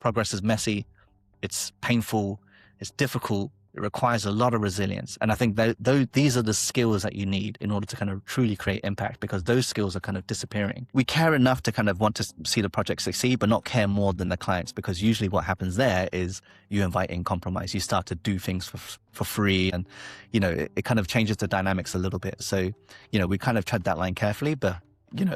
Progress is messy, it's painful, it's difficult, it requires a lot of resilience. And I think these are the skills that you need in order to kind of truly create impact, because those skills are kind of disappearing. We care enough to kind of want to see the project succeed, but not care more than the clients, because usually what happens there is you invite in compromise. You start to do things for free, and, it kind of changes the dynamics a little bit. So, we kind of tread that line carefully, but,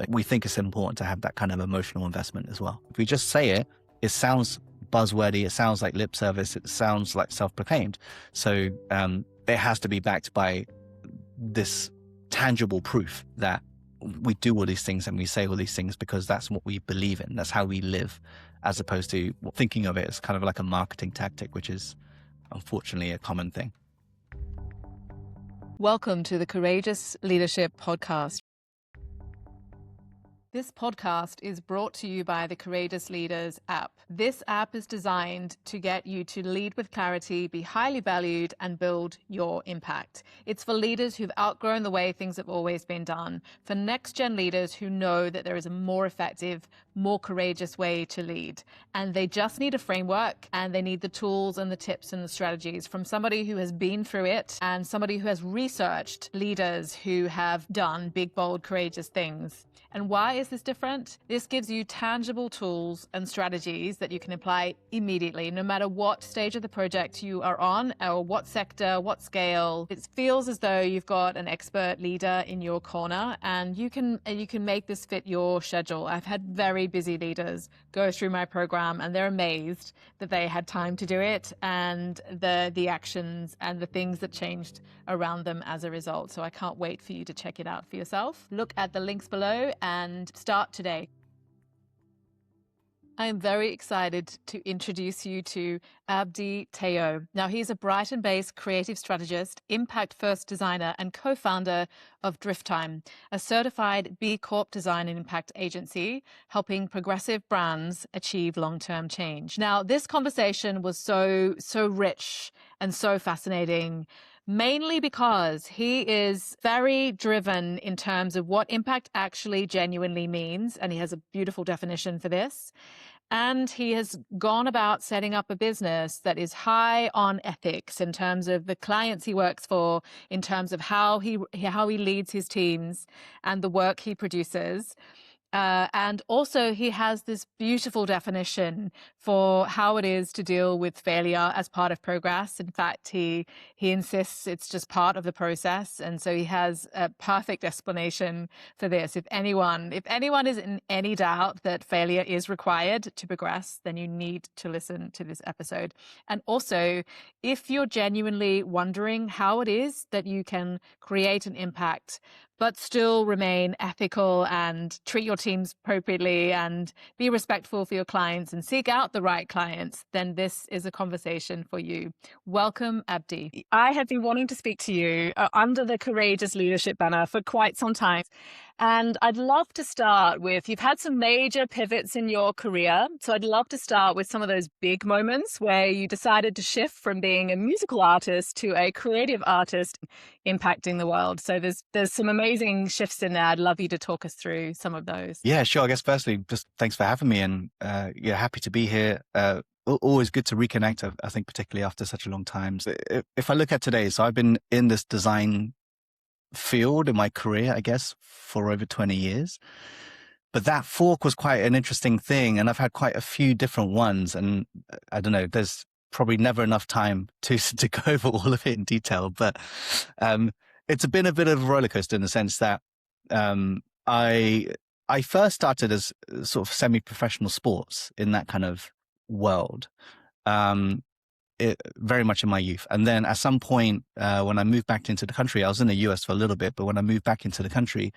we think it's important to have that kind of emotional investment as well. If we just say it, it sounds buzzwordy, it sounds like lip service, it sounds like self-proclaimed. So it has to be backed by this tangible proof that we do all these things and we say all these things because that's what we believe in. That's how we live, as opposed to thinking of it as kind of like a marketing tactic, which is unfortunately a common thing. Welcome to the Courageous Leadership Podcast. This podcast is brought to you by the Courageous Leaders app. This app is designed to get you to lead with clarity, be highly valued, and build your impact. It's for leaders who've outgrown the way things have always been done, for next-gen leaders who know that there is a more effective, more courageous way to lead. And they just need a framework, and they need the tools and the tips and the strategies from somebody who has been through it and somebody who has researched leaders who have done big, bold, courageous things. And why is this different? This gives you tangible tools and strategies that you can apply immediately, no matter what stage of the project you are on or what sector, what scale. It feels as though you've got an expert leader in your corner, and you can make this fit your schedule. I've had very busy leaders go through my program, and they're amazed that they had time to do it, and the actions and the things that changed around them as a result. So I can't wait for you to check it out for yourself. Look at the links below and start today. I am very excited to introduce you to Abb-d Taiyo. Now, he's a Brighton-based creative strategist, impact-first designer, and co-founder of DriftTime, a certified B Corp design and impact agency, helping progressive brands achieve long-term change. Now, this conversation was so rich and so fascinating, mainly because he is very driven in terms of what impact actually genuinely means, and he has a beautiful definition for this. And he has gone about setting up a business that is high on ethics in terms of the clients he works for, in terms of how he leads his teams and the work he produces. And also he has this beautiful definition for how it is to deal with failure as part of progress. In fact, he insists it's just part of the process. And so he has a perfect explanation for this. If anyone is in any doubt that failure is required to progress, then you need to listen to this episode. And also, if you're genuinely wondering how it is that you can create an impact but still remain ethical and treat your teams appropriately and be respectful for your clients and seek out the right clients, then this is a conversation for you. Welcome, Abdi. I have been wanting to speak to you under the Courageous Leadership banner for quite some time. And I'd love to start with, you've had some major pivots in your career. So I'd love to start with some of those big moments where you decided to shift from being a musical artist to a creative artist impacting the world. So there's some amazing shifts in there. I'd love you to talk us through some of those. Yeah, sure. I guess firstly, just thanks for having me, and happy to be here. Always good to reconnect, I think, particularly after such a long time. So if I look at today, so I've been in this design field in my career, I guess, for over 20 years. But that fork was quite an interesting thing, and I've had quite a few different ones. And I don't know, there's probably never enough time to go over all of it in detail. But it's been a bit of a roller coaster in the sense that I first started as sort of semi-professional sports in that kind of world. Very much in my youth. And then at some point, when I moved back into the country, I was in the US for a little bit, but when I moved back into the country,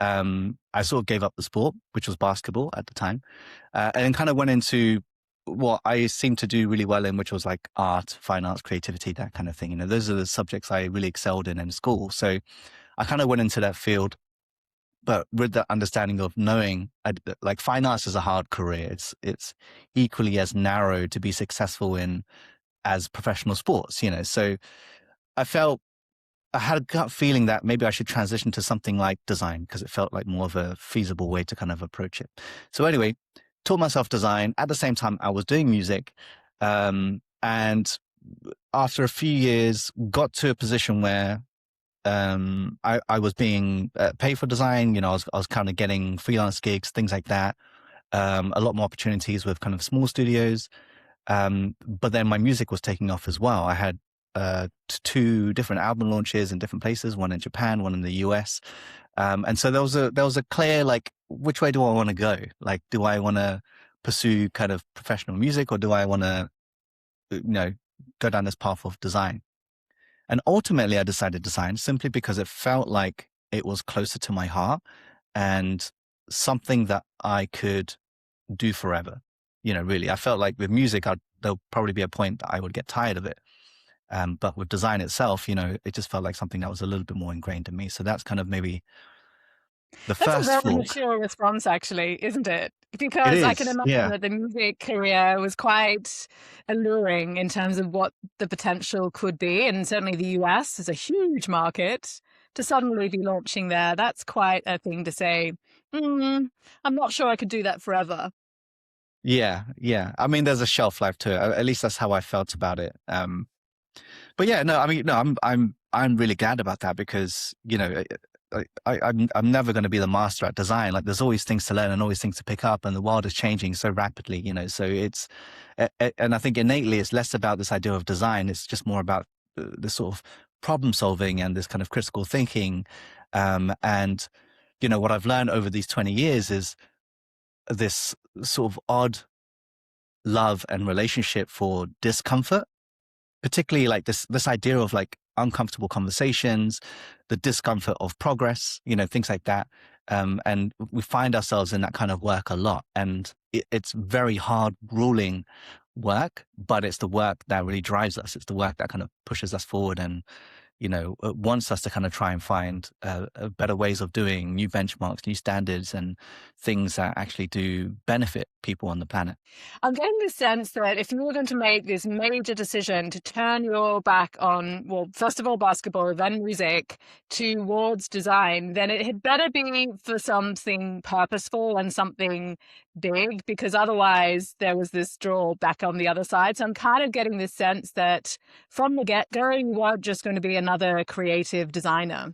I sort of gave up the sport, which was basketball at the time, and then kind of went into what I seemed to do really well in, which was like art, fine arts, creativity, that kind of thing. Those are the subjects I really excelled in school. So I kind of went into that field, but with the understanding of knowing, like, fine arts is a hard career. It's equally as narrow to be successful in as professional sports, So I had a gut feeling that maybe I should transition to something like design, because it felt like more of a feasible way to kind of approach it. So anyway, taught myself design. At the same time, I was doing music. And after a few years, got to a position where I was being paid for design. I was kind of getting freelance gigs, things like that. A lot more opportunities with kind of small studios. But then my music was taking off as well. I had two different album launches in different places, one in Japan, one in the US. And so there was a clear, like, which way do I want to go? Like, do I want to pursue kind of professional music, or do I want to, go down this path of design? And ultimately I decided design simply because it felt like it was closer to my heart and something that I could do forever. Really, I felt like with music, there'll probably be a point that I would get tired of it. But with design itself, it just felt like something that was a little bit more ingrained in me. So that's kind of maybe the That's a first very fork. mature response, actually, isn't it? It Because I can is. imagine Yeah. that the music career was quite alluring in terms of what the potential could be. And certainly the US is a huge market. To suddenly be launching there, that's quite a thing to say, I'm not sure I could do that forever. Yeah. Yeah. I mean, there's a shelf life to it. At least that's how I felt about it. But yeah, no, I mean, no, I'm really glad about that because, I'm never going to be the master at design. Like, there's always things to learn and always things to pick up, and the world is changing so rapidly, so and I think innately it's less about this idea of design. It's just more about the sort of problem solving and this kind of critical thinking. And, what I've learned over these 20 years is this sort of odd love and relationship for discomfort, particularly like this idea of like uncomfortable conversations, the discomfort of progress, things like that. And we find ourselves in that kind of work a lot. And it's very hard, grueling work, but it's the work that really drives us. It's the work that kind of pushes us forward and, wants us to kind of try and find better ways of doing, new benchmarks, new standards, and things that actually do benefit people on the planet. I'm getting the sense that if you were going to make this major decision to turn your back on, well, first of all, basketball, then music, towards design, then it had better be for something purposeful and something big, because otherwise there was this draw back on the other side. So I'm kind of getting this sense that from the get-go, you weren't just going to be another creative designer.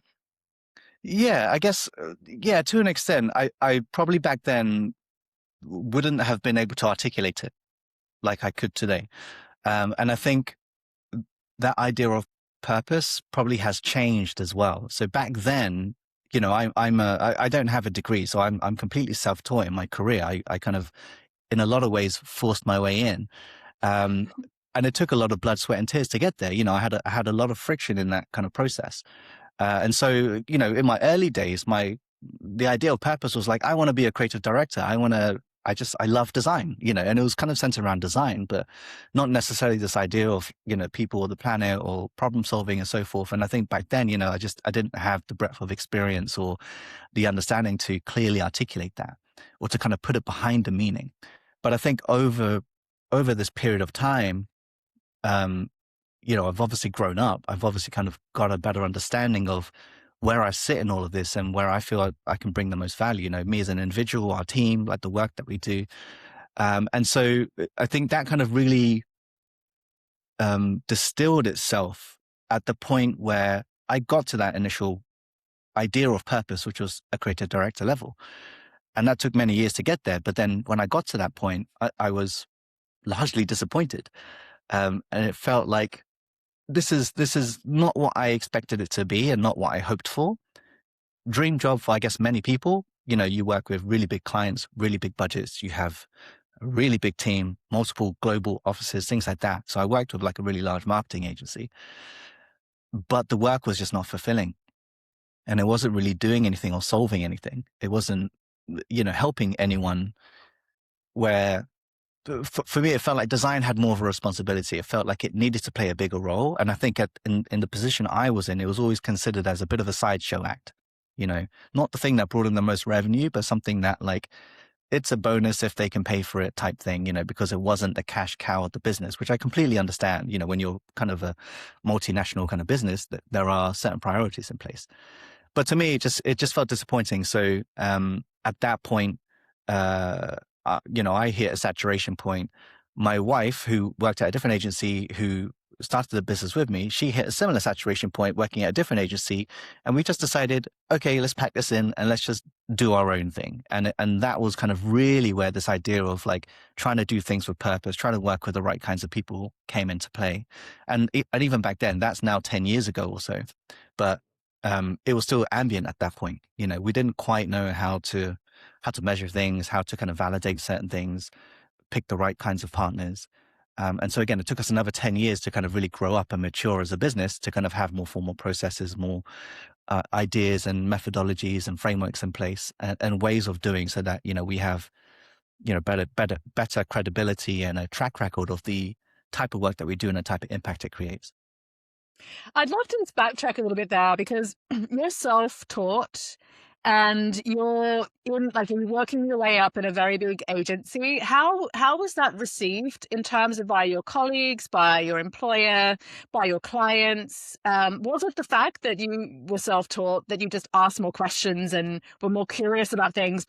Yeah, I guess, yeah, to an extent, I probably back then wouldn't have been able to articulate it like I could today. And I think that idea of purpose probably has changed as well. So back then, I don't have a degree, so I'm completely self-taught in my career. I kind of, in a lot of ways, forced my way in. Um, and it took a lot of blood, sweat, and tears to get there. I had a lot of friction in that kind of process. And so, in my early days, the idea of purpose was like, I want to be a creative director. I love design, and it was kind of centered around design, but not necessarily this idea of, people or the planet or problem solving and so forth. And I think back then, I didn't have the breadth of experience or the understanding to clearly articulate that or to kind of put it behind the meaning. But I think over this period of time, I've obviously grown up. I've obviously kind of got a better understanding of where I sit in all of this and where I feel I can bring the most value, me as an individual, our team, like the work that we do. And so I think that kind of really distilled itself at the point where I got to that initial idea of purpose, which was a creative director level. And that took many years to get there. But then when I got to that point, I was largely disappointed. And it felt like this is not what I expected it to be and not what I hoped for. Dream job for, I guess, many people. You work with really big clients, really big budgets. You have a really big team, multiple global offices, things like that. So I worked with like a really large marketing agency, but the work was just not fulfilling. And it wasn't really doing anything or solving anything. It wasn't, helping anyone. Where for me, it felt like design had more of a responsibility. It felt like it needed to play a bigger role. And I think in the position I was in, it was always considered as a bit of a sideshow act, not the thing that brought in the most revenue, but something that like, it's a bonus if they can pay for it type thing, because it wasn't the cash cow of the business, which I completely understand. When you're kind of a multinational kind of business, that there are certain priorities in place. But to me, it just felt disappointing. So at that point, I hit a saturation point. My wife, who worked at a different agency, who started the business with me, she hit a similar saturation point working at a different agency. And we just decided, okay, let's pack this in and let's just do our own thing. And that was kind of really where this idea of like trying to do things with purpose, trying to work with the right kinds of people came into play. And even back then, that's now 10 years ago or so. But it was still ambient at that point. We didn't quite know how to measure things, how to kind of validate certain things, pick the right kinds of partners. And so again, it took us another 10 years to kind of really grow up and mature as a business to kind of have more formal processes, more ideas and methodologies and frameworks in place and ways of doing so that, we have, better credibility and a track record of the type of work that we do and the type of impact it creates. I'd love to just backtrack a little bit there because you're self-taught and you're working your way up in a very big agency. How was that received in terms of by your colleagues, by your employer, by your clients? Was it the fact that you were self-taught, that you just asked more questions and were more curious about things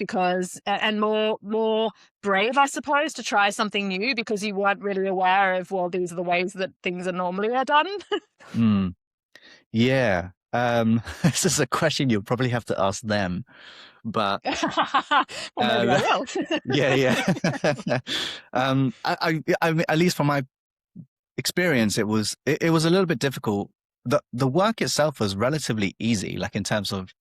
and more brave, I suppose, to try something new because you weren't really aware of, well, these are the ways that things are normally done? Yeah. This is a question you'll probably have to ask them, but well, maybe I will. yeah. I mean, at least from my experience, it was a little bit difficult. The work itself was relatively easy, like in terms of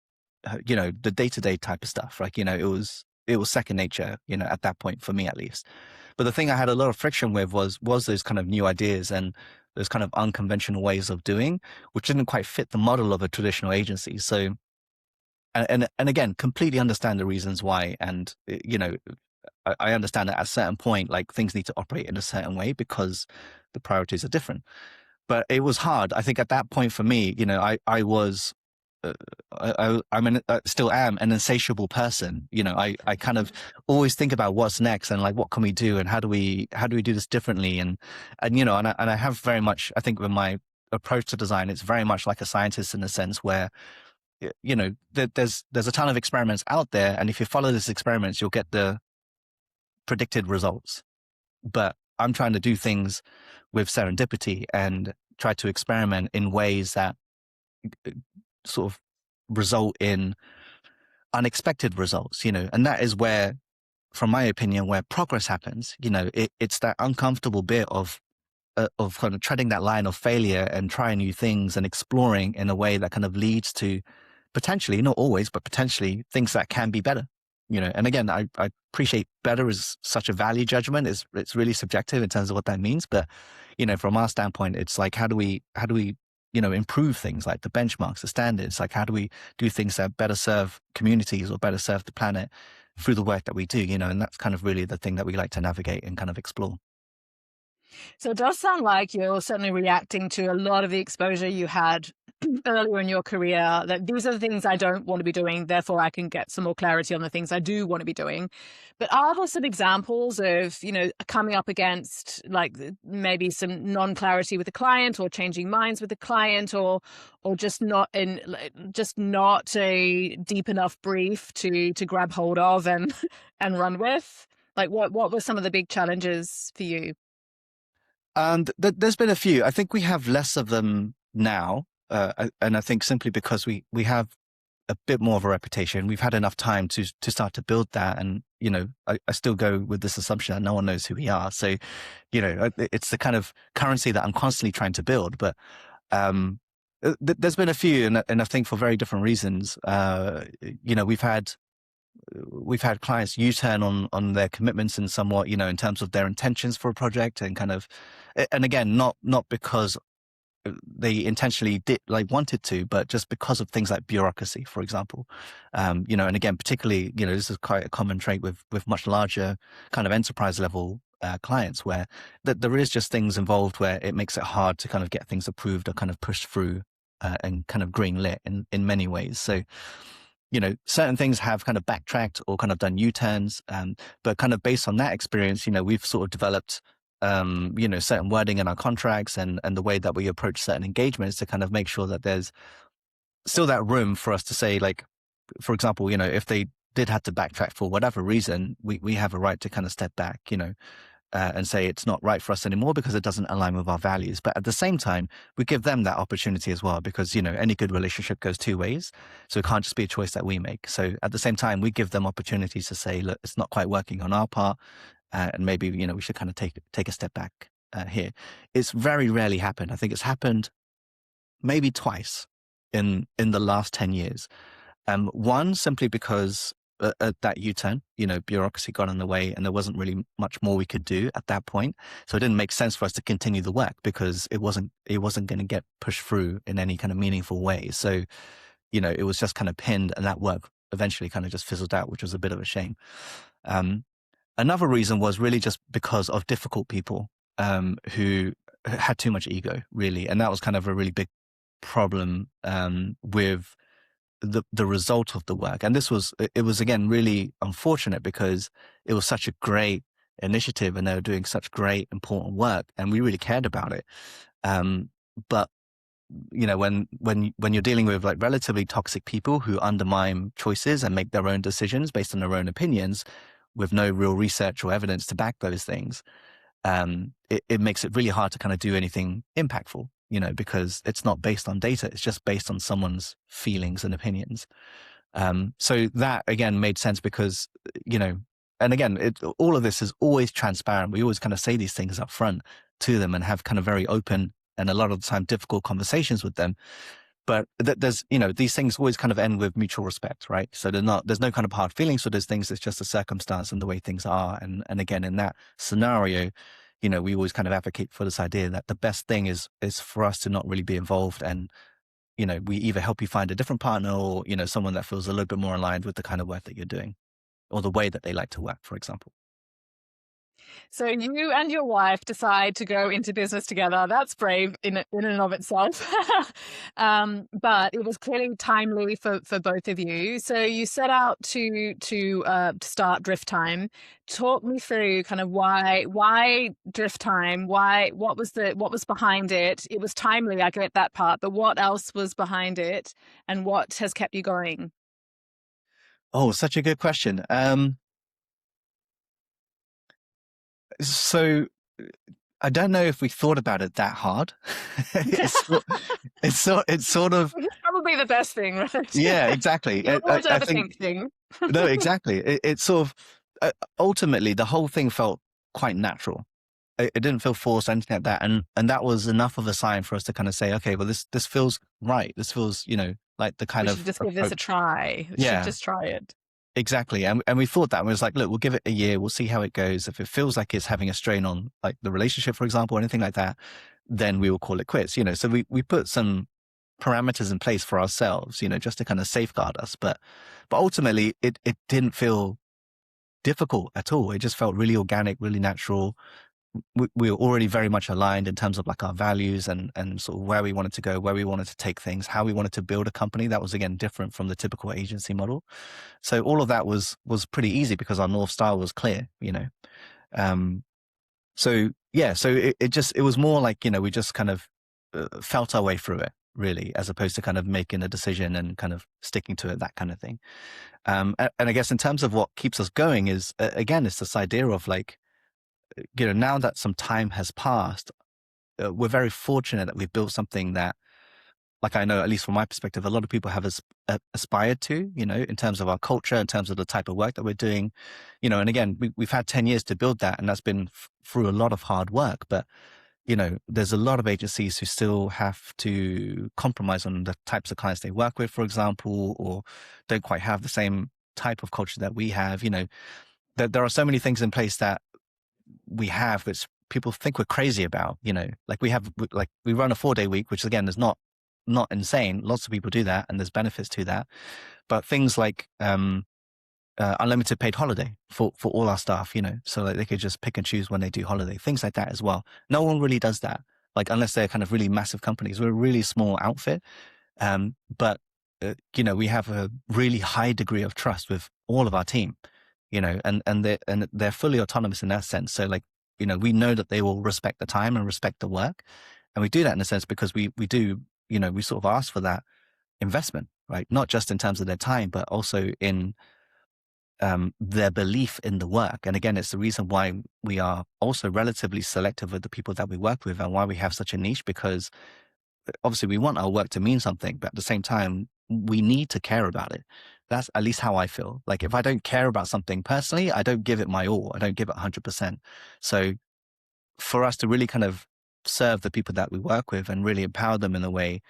the day-to-day type of stuff. Like it was second nature, at that point for me at least. But the thing I had a lot of friction with was those kind of new ideas and those kind of unconventional ways of doing, which didn't quite fit the model of a traditional agency. So, and again, completely understand the reasons why. And, I understand that at a certain point, like things need to operate in a certain way because the priorities are different. But it was hard. I think at that point for me, I was, still am an insatiable person. I kind of always think about what's next and like what can we do and how do we do this differently and I have very much, I think with my approach to design, it's very much like a scientist in a sense where there's a ton of experiments out there, and if you follow these experiments, you'll get the predicted results. But I'm trying to do things with serendipity and try to experiment in ways that sort of result in unexpected results, and that is where, from my opinion, where progress happens. It's that uncomfortable bit of kind of treading that line of failure and trying new things and exploring in a way that kind of leads to potentially, not always, but potentially things that can be better. And again, I appreciate better is such a value judgment. It's really subjective in terms of what that means. But, from our standpoint, it's like, how do we improve things like the benchmarks, the standards? Like, how do we do things that better serve communities or better serve the planet through the work that we do, and that's kind of really the thing that we like to navigate and kind of explore. So it does sound like you're certainly reacting to a lot of the exposure you had earlier in your career, that these are the things I don't want to be doing, therefore I can get some more clarity on the things I do want to be doing. But are there some examples of, coming up against like maybe some non-clarity with the client or changing minds with the client or just not a deep enough brief to grab hold of and run with? Like what were some of the big challenges for you? And there's been a few. I think we have less of them now. And I think simply because we have a bit more of a reputation, we've had enough time to start to build that. And, I still go with this assumption that no one knows who we are. So, it's the kind of currency that I'm constantly trying to build. But there's been a few, and I think for very different reasons. We've had clients U-turn on their commitments and somewhat, in terms of their intentions for a project and kind of, and again, not because they intentionally wanted to, but just because of things like bureaucracy, for example. And again, particularly, this is quite a common trait with much larger kind of enterprise level clients where there is just things involved where it makes it hard to kind of get things approved or kind of pushed through and kind of green lit in many ways. So, certain things have kind of backtracked or kind of done U-turns, but kind of based on that experience, we've sort of developed certain wording in our contracts and the way that we approach certain engagements to kind of make sure that there's still that room for us to say, like, for example, if they did have to backtrack for whatever reason, we have a right to kind of step back, and say it's not right for us anymore because it doesn't align with our values. But at the same time, we give them that opportunity as well, because, any good relationship goes two ways. So it can't just be a choice that we make. So at the same time, we give them opportunities to say, look, it's not quite working on our part. And maybe, we should kind of take a step back here. It's very rarely happened. I think it's happened maybe twice in the last 10 years. One, simply because at that U-turn, bureaucracy got in the way and there wasn't really much more we could do at that point. So it didn't make sense for us to continue the work because it wasn't going to get pushed through in any kind of meaningful way. So, it was just kind of pinned, and that work eventually kind of just fizzled out, which was a bit of a shame. Another reason was really just because of difficult people who had too much ego, really. And that was kind of a really big problem with the result of the work. And it was again really unfortunate because it was such a great initiative and they were doing such great important work and we really cared about it. But when you're dealing with like relatively toxic people who undermine choices and make their own decisions based on their own opinions with no real research or evidence to back those things, it makes it really hard to kind of do anything impactful, because it's not based on data. It's just based on someone's feelings and opinions. So that again made sense because, and again, all of this is always transparent. We always kind of say these things up front to them and have kind of very open and a lot of the time difficult conversations with them. But there's, these things always kind of end with mutual respect, right? So there's no kind of hard feelings for those things. It's just a circumstance and the way things are. And again, in that scenario, we always kind of advocate for this idea that the best thing is for us to not really be involved. And, we either help you find a different partner or, someone that feels a little bit more aligned with the kind of work that you're doing or the way that they like to work, for example. So you and your wife decide to go into business together. That's brave in and of itself. But it was clearly timely for both of you. So you set out to start DriftTime. Talk me through kind of why DriftTime? What was behind it? It was timely, I get that part, but what else was behind it and what has kept you going? Oh, such a good question. So I don't know if we thought about it that hard. it's sort of It's probably the best thing, right? yeah, exactly. You always overthink things. No, exactly. It's sort of ultimately the whole thing felt quite natural. It didn't feel forced or anything like that, and that was enough of a sign for us to kind of say, okay, well, this feels right. This feels, like the kind We of should just give this a try. We yeah. should just try it. Exactly. And we thought that, and we was like, look, we'll give it a year. We'll see how it goes. If it feels like it's having a strain on like the relationship, for example, or anything like that, then we will call it quits, So we put some parameters in place for ourselves, just to kind of safeguard us. But ultimately it didn't feel difficult at all. It just felt really organic, really natural. We were already very much aligned in terms of like our values and sort of where we wanted to go, where we wanted to take things, how we wanted to build a company that was again different from the typical agency model. So all of that was pretty easy because our North Star was clear, So yeah, so it was more like, we just kind of felt our way through it really, as opposed to kind of making a decision and kind of sticking to it, that kind of thing. And I guess in terms of what keeps us going is, again, it's this idea of like, now that some time has passed, we're very fortunate that we've built something that, like I know, at least from my perspective, a lot of people have aspired to, in terms of our culture, in terms of the type of work that we're doing, and again, we've had 10 years to build that, and that's been through a lot of hard work. But, there's a lot of agencies who still have to compromise on the types of clients they work with, for example, or don't quite have the same type of culture that we have. There are so many things in place that we have which people think we're crazy about, like we run a 4-day week, which again is not insane. Lots of people do that and there's benefits to that. But things like unlimited paid holiday for all our staff, so like they could just pick and choose when they do holiday, things like that as well. No one really does that, like unless they're kind of really massive companies. We're a really small outfit. But we have a really high degree of trust with all of our team, and they're fully autonomous in that sense. So like, we know that they will respect the time and respect the work. And we do that in a sense because we do, we sort of ask for that investment, right? Not just in terms of their time, but also in their belief in the work. And again, it's the reason why we are also relatively selective with the people that we work with and why we have such a niche, because obviously we want our work to mean something, but at the same time, we need to care about it. That's at least how I feel. Like if I don't care about something personally, I don't give it my all. I don't give it 100%. So for us to really kind of serve the people that we work with and really empower them in a way,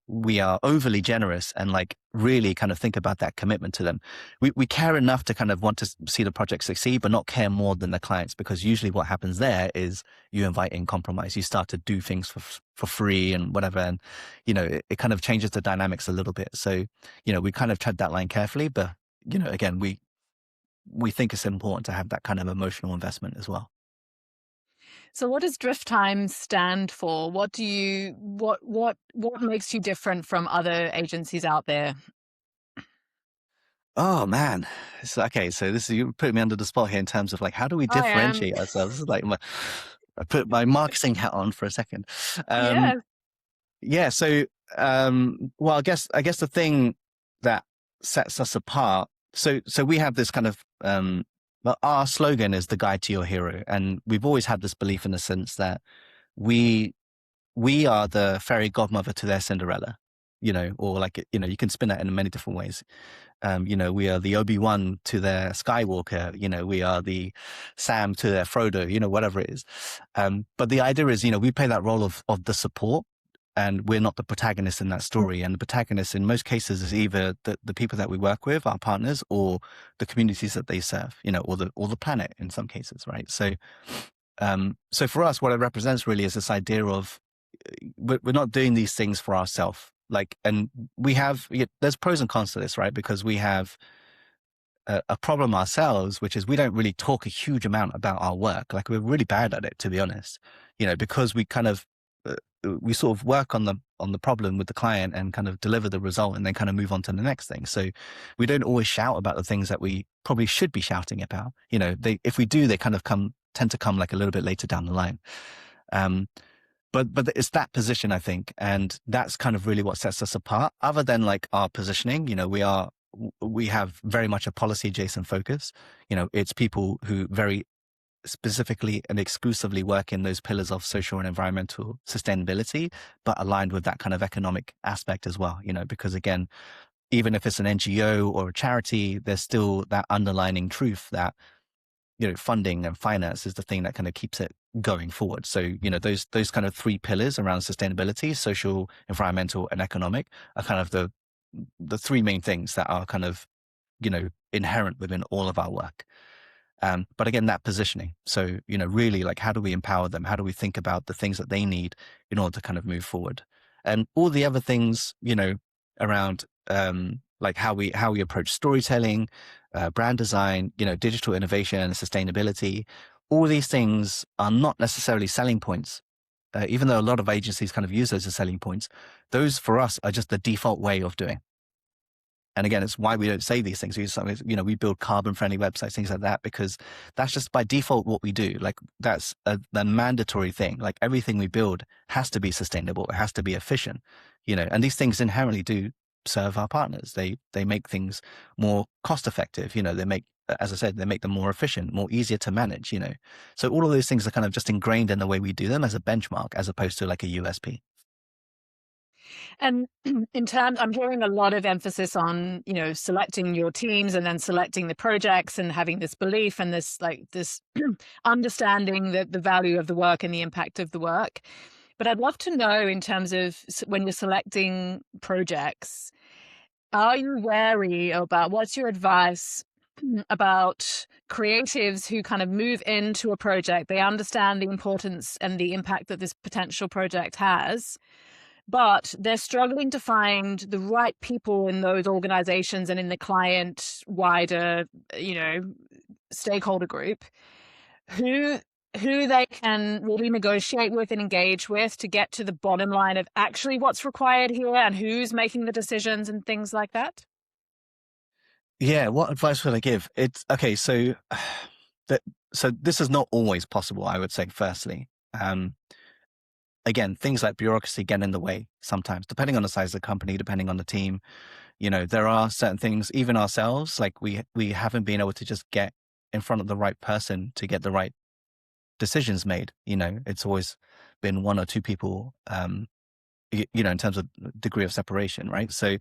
we are overly generous and like really kind of think about that commitment to them. We care enough to kind of want to see the project succeed, but not care more than the clients, because usually what happens there is you invite in compromise. You start to do things for free and whatever. And, it kind of changes the dynamics a little bit. So, we kind of tread that line carefully, but, again, we think it's important to have that kind of emotional investment as well. So what does DriftTime stand for? What makes you different from other agencies out there? Oh man. Okay. So you put me under the spot here in terms of like, how do we I am. differentiate ourselves? This is like I put my marketing hat on for a second. Yeah. Yeah. So, well, I guess the thing that sets us apart. So we have this kind of, well, our slogan is the guide to your hero. And we've always had this belief in the sense that we are the fairy godmother to their Cinderella, or like, you can spin that in many different ways. We are the Obi-Wan to their Skywalker, we are the Sam to their Frodo, whatever it is. But the idea is, we play that role of the support, and we're not the protagonist in that story. And the protagonist in most cases is either the people that we work with, our partners, or the communities that they serve, or the planet in some cases, right? So, so for us, what it represents really is this idea of we're not doing these things for ourselves. Like, and there's pros and cons to this, right? Because we have a problem ourselves, which is we don't really talk a huge amount about our work. Like we're really bad at it, to be honest, because we kind of, we sort of work on the problem with the client and kind of deliver the result and then kind of move on to the next thing. So we don't always shout about the things that we probably should be shouting about. If we do, they kind of tend to come like a little bit later down the line. But it's that position, I think, and that's kind of really what sets us apart. Other than like our positioning, we have very much a policy adjacent focus. It's people who very specifically and exclusively work in those pillars of social and environmental sustainability, but aligned with that kind of economic aspect as well. Because again, even if it's an NGO or a charity, there's still that underlining truth that funding and finance is the thing that kind of keeps it going forward. So, those kind of three pillars around sustainability, social, environmental, and economic are kind of the three main things that are kind of, inherent within all of our work. But again, that positioning. So, really like, how do we empower them? How do we think about the things that they need in order to kind of move forward? And all the other things, around, like how we approach storytelling, brand design, digital innovation and sustainability. All these things are not necessarily selling points. Even though a lot of agencies kind of use those as selling points, those for us are just the default way of doing. And again, it's why we don't say these things. We build carbon-friendly websites, things like that, because that's just by default what we do. Like that's a mandatory thing. Like everything we build has to be sustainable. It has to be efficient, and these things inherently do serve our partners. They make things more cost-effective. They make, as I said, they make them more efficient, more easier to manage. So all of those things are kind of just ingrained in the way we do them as a benchmark, as opposed to like a USP. And I'm hearing a lot of emphasis on, selecting your teams and then selecting the projects and having this belief and this understanding the value of the work and the impact of the work. But I'd love to know, in terms of when you're selecting projects, are you wary about, what's your advice about creatives who kind of move into a project? They understand the importance and the impact that this potential project has, but they're struggling to find the right people in those organizations and in the client wider, stakeholder group who they can really negotiate with and engage with to get to the bottom line of actually what's required here and who's making the decisions and things like that? Yeah, what advice would I give? It's okay. So, so this is not always possible, I would say. Firstly, again, things like bureaucracy get in the way sometimes, depending on the size of the company, depending on the team. There are certain things, even ourselves, like we haven't been able to just get in front of the right person to get the right decisions made. It's always been one or two people, in terms of degree of separation, right? So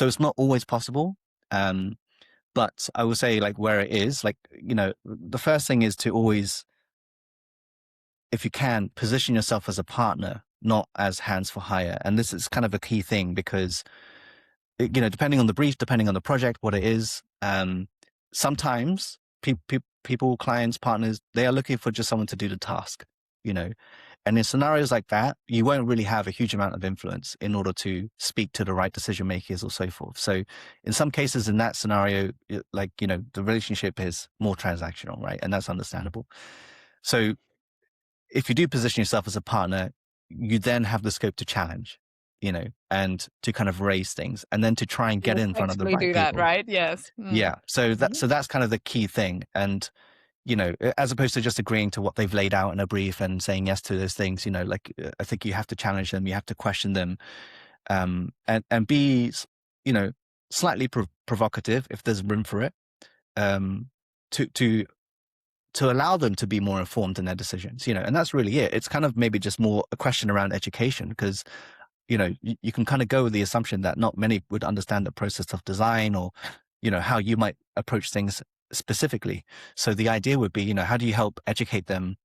it's not always possible. But I will say, like, where it is, like, the first thing is to always, if you can, position yourself as a partner, not as hands for hire. And this is kind of a key thing because, depending on the brief, depending on the project, what it is, sometimes people, clients, partners, they are looking for just someone to do the task, and in scenarios like that, you won't really have a huge amount of influence in order to speak to the right decision makers or so forth. So in some cases in that scenario, the relationship is more transactional, right? And that's understandable. So if you do position yourself as a partner, you then have the scope to challenge, and to kind of raise things and then to try and get in front of the Effectively right do that, people. right? Yes. Yeah. So that's kind of the key thing. And, as opposed to just agreeing to what they've laid out in a brief and saying yes to those things, I think you have to challenge them, you have to question them, and be, slightly provocative if there's room for it, to allow them to be more informed in their decisions, and that's really it. It's kind of maybe just more a question around education because, you can kind of go with the assumption that not many would understand the process of design or, how you might approach things specifically. So the idea would be, how do you help educate them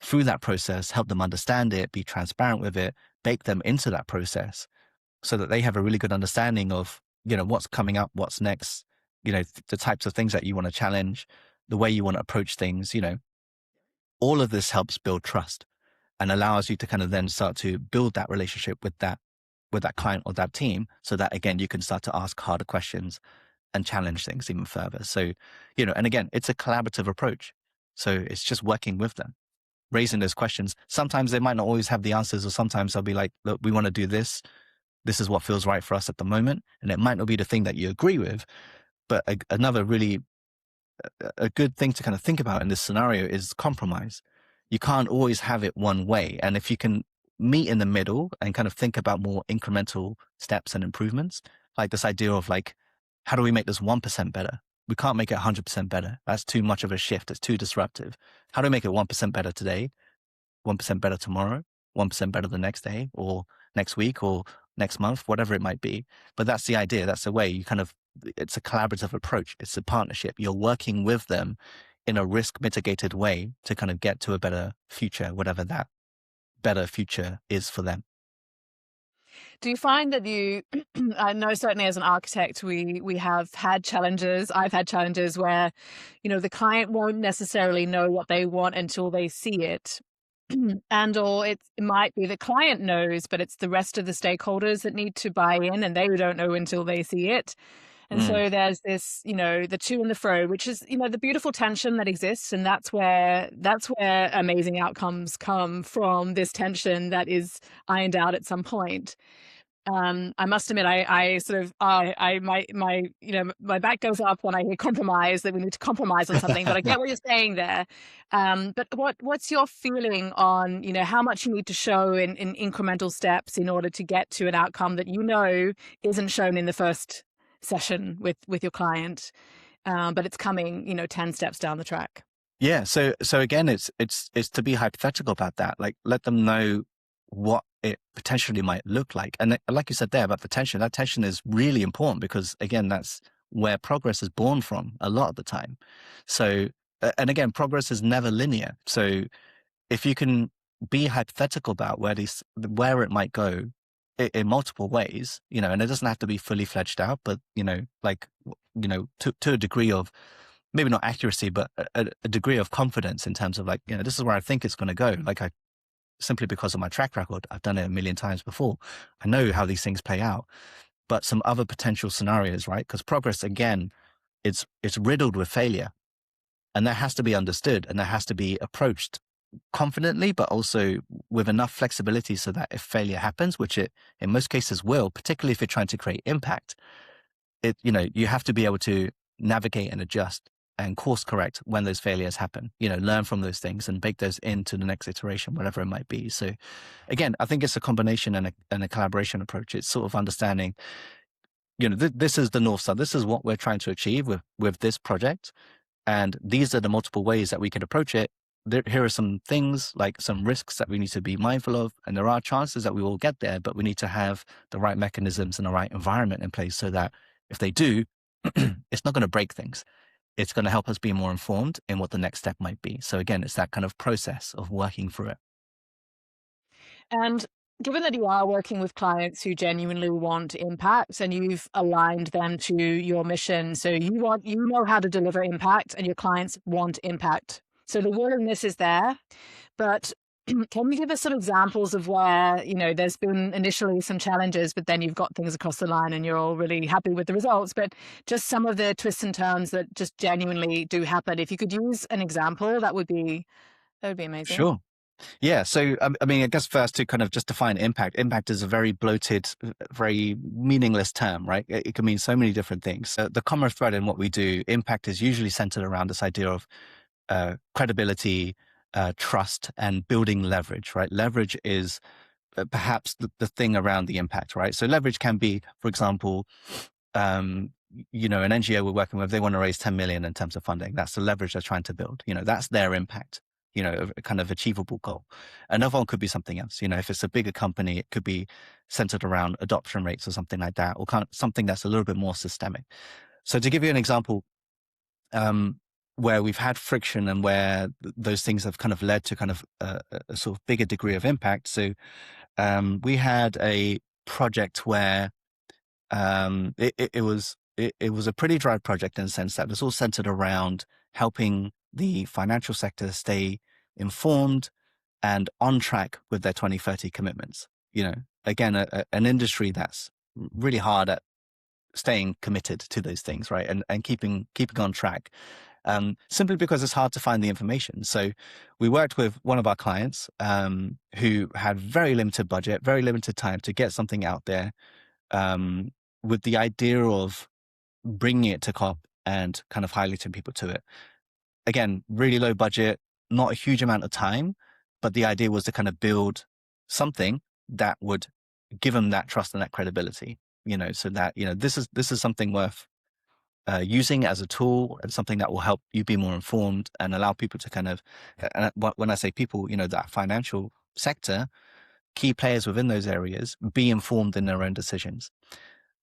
through that process, help them understand it, be transparent with it, bake them into that process so that they have a really good understanding of, what's coming up, what's next, the types of things that you want to challenge, the way you want to approach things, all of this helps build trust and allows you to kind of then start to build that relationship with that client or that team so that, again, you can start to ask harder questions and challenge things even further. So, and again, it's a collaborative approach. So it's just working with them, raising those questions. Sometimes they might not always have the answers, or sometimes they'll be like, look, we want to do this. This is what feels right for us at the moment. And it might not be the thing that you agree with, but another really a good thing to kind of think about in this scenario is compromise. You can't always have it one way. And if you can meet in the middle and kind of think about more incremental steps and improvements, like this idea of like, how do we make this 1% better? We can't make it 100% better. That's too much of a shift. It's too disruptive. How do we make it 1% better today, 1% better tomorrow, 1% better the next day or next week or next month, whatever it might be. But that's the idea. That's the way you kind of, it's a collaborative approach. It's a partnership. You're working with them in a risk mitigated way to kind of get to a better future, whatever that better future is for them. Do you find that I know certainly as an architect, we have had challenges. I've had challenges where, the client won't necessarily know what they want until they see it. And or it might be the client knows, but it's the rest of the stakeholders that need to buy in and they don't know until they see it. And so there's this, the to and the fro, which is, the beautiful tension that exists. And that's where amazing outcomes come from, this tension that is ironed out at some point. I must admit, I sort of, my back goes up when I hear compromise, that we need to compromise on something, but I get what you're saying there. But what's your feeling on, how much you need to show in incremental steps in order to get to an outcome that, isn't shown in the first session with your client, but it's coming, 10 steps down the track? Yeah. So again, it's to be hypothetical about that. Like, let them know what it potentially might look like. And like you said there about the tension, that tension is really important because, again, that's where progress is born from a lot of the time. So, and again, progress is never linear. So if you can be hypothetical about where it might go in multiple ways, and it doesn't have to be fully fledged out, but, to a degree of maybe not accuracy, but a degree of confidence in terms of like, this is where I think it's going to go. Like, simply because of my track record, I've done it a million times before. I know how these things play out. But some other potential scenarios, right? Because progress, again, it's riddled with failure. And that has to be understood and that has to be approached confidently, but also with enough flexibility so that if failure happens, which it in most cases will, particularly if you're trying to create impact, you have to be able to navigate and adjust and course correct when those failures happen, learn from those things and bake those into the next iteration, whatever it might be. So again, I think it's a combination and a collaboration approach. It's sort of understanding this is the North Star. This is what we're trying to achieve with this project. And these are the multiple ways that we can approach it. Here are some things, like some risks that we need to be mindful of. And there are chances that we will get there, but we need to have the right mechanisms and the right environment in place so that if they do, it's not going to break things. It's going to help us be more informed in what the next step might be. So again, it's that kind of process of working through it. And given that you are working with clients who genuinely want impact and you've aligned them to your mission, so you know how to deliver impact and your clients want impact. So the willingness is there, but can you give us some examples of where, there's been initially some challenges, but then you've got things across the line and you're all really happy with the results, but just some of the twists and turns that just genuinely do happen. If you could use an example, that would be amazing. Sure. Yeah. So, I mean, I guess first to kind of just define impact. Impact is a very bloated, very meaningless term, right? It can mean so many different things. The common thread in what we do, impact is usually centered around this idea of credibility, trust, and building leverage, right? Leverage is perhaps the thing around the impact, right? So leverage can be, for example, an NGO we're working with, they want to raise 10 million in terms of funding. That's the leverage they're trying to build. That's their impact, a kind of achievable goal. Another one could be something else. If it's a bigger company, it could be centered around adoption rates or something like that, or kind of something that's a little bit more systemic. So to give you an example, where we've had friction and where those things have kind of led to kind of a sort of bigger degree of impact. So we had a project where it was a pretty dry project in the sense that it was all centered around helping the financial sector stay informed and on track with their 2030 commitments. Again, an industry that's really hard at staying committed to those things, right? And keeping on track. Simply because it's hard to find the information. So we worked with one of our clients who had very limited budget, very limited time to get something out there, with the idea of bringing it to COP and kind of highlighting people to it. Again, really low budget, not a huge amount of time, but the idea was to kind of build something that would give them that trust and that credibility, so that, this is something worth using as a tool and something that will help you be more informed and allow people to kind of, and when I say people, that financial sector, key players within those areas, be informed in their own decisions.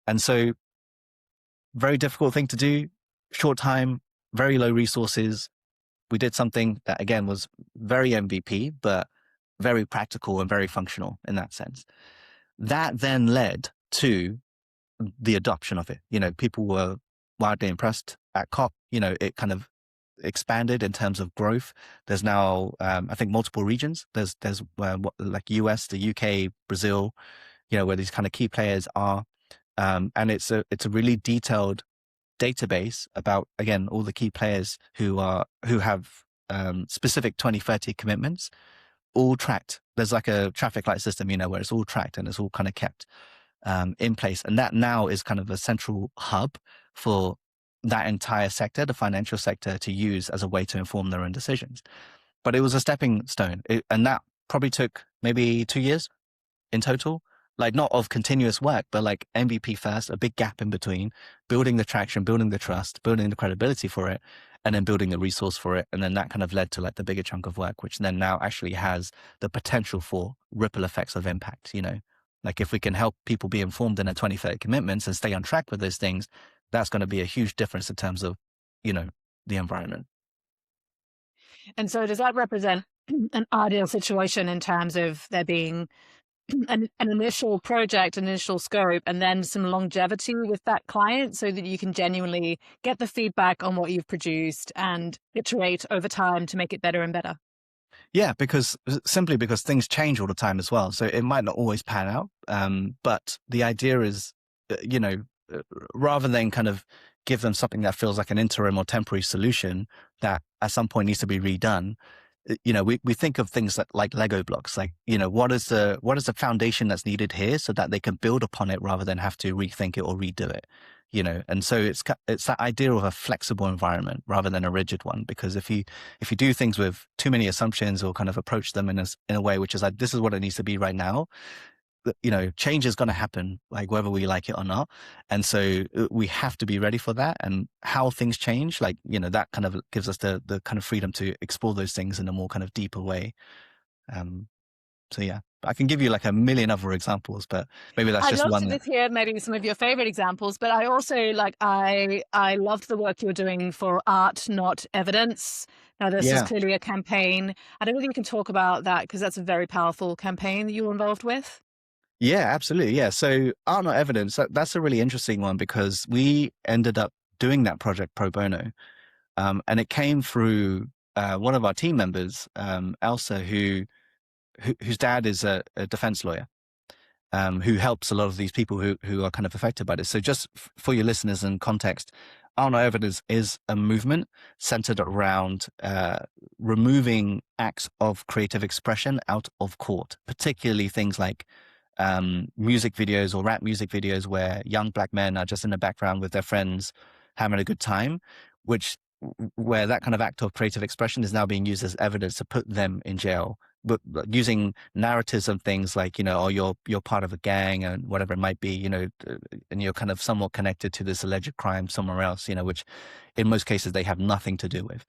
And so very difficult thing to do, short time, very low resources. We did something that, again, was very MVP, but very practical and very functional in that sense. That then led to the adoption of it. People were wildly impressed at COP. It kind of expanded in terms of growth. There's now, I think, multiple regions. There's like US, the UK, Brazil, where these kind of key players are. And it's a really detailed database about, again, all the key players who have specific 2030 commitments, all tracked. There's like a traffic light system, where it's all tracked and it's all kind of kept in place. And that now is kind of a central hub for that entire sector, the financial sector, to use as a way to inform their own decisions. But it was a stepping stone. And that probably took maybe 2 years in total, like not of continuous work, but like MVP first, a big gap in between, building the traction, building the trust, building the credibility for it, and then building the resource for it. And then that kind of led to like the bigger chunk of work, which then now actually has the potential for ripple effects of impact. Like if we can help people be informed in their 2030 commitments and stay on track with those things, that's going to be a huge difference in terms of, the environment. And so does that represent an ideal situation in terms of there being an initial project, initial scope, and then some longevity with that client so that you can genuinely get the feedback on what you've produced and iterate over time to make it better and better? Yeah, simply because things change all the time as well. So it might not always pan out. But the idea is, rather than kind of give them something that feels like an interim or temporary solution that at some point needs to be redone, we think of things like Lego blocks, like, what is the foundation that's needed here so that they can build upon it rather than have to rethink it or redo it, and so it's that idea of a flexible environment rather than a rigid one, because if you do things with too many assumptions or kind of approach them in a way which is like, this is what it needs to be right now, change is going to happen, like whether we like it or not. And so we have to be ready for that. And how things change, like, that kind of gives us the kind of freedom to explore those things in a more kind of deeper way. So yeah, I can give you like a million other examples, but maybe that's I'd just love one to that, just hear maybe some of your favorite examples, but I also I loved the work you were doing for Art Not Evidence. Now, this was yeah. clearly a campaign. I don't know if you can talk about that because that's a very powerful campaign that you were involved with. Yeah, absolutely. Yeah. So art not evidence, that's a really interesting one because we ended up doing that project pro bono. And it came through one of our team members, Elsa, whose dad is a defense lawyer, who helps a lot of these people who are kind of affected by this. So just for your listeners and context, Art Not Evidence is a movement centered around removing acts of creative expression out of court, particularly things like music videos or rap music videos where young black men are just in the background with their friends having a good time, which where that kind of act of creative expression is now being used as evidence to put them in jail, but using narratives of things like, oh, you're part of a gang and whatever it might be, and you're kind of somewhat connected to this alleged crime somewhere else, which in most cases they have nothing to do with.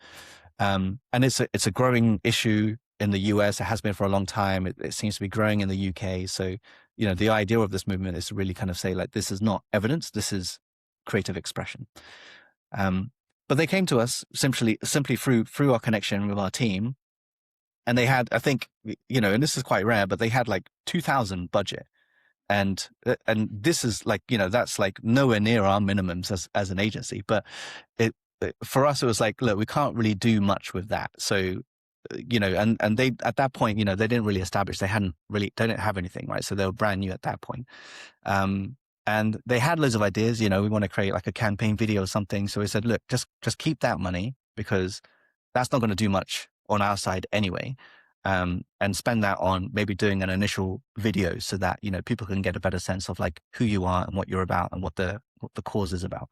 And it's a growing issue in the US. It has been for a long time. It seems to be growing in the UK. So, the idea of this movement is to really kind of say, like, this is not evidence, this is creative expression. But they came to us simply through our connection with our team. And they had, I think, and this is quite rare, but they had like 2,000 budget. And this is like, that's like nowhere near our minimums as an agency. But for us, it was like, look, we can't really do much with that. So, and they, at that point, they didn't really establish, they didn't have anything, right? So they were brand new at that point. And they had loads of ideas, we want to create like a campaign video or something. So we said, look, just keep that money because that's not going to do much on our side anyway. And spend that on maybe doing an initial video so that, people can get a better sense of like who you are and what you're about and what the cause is about.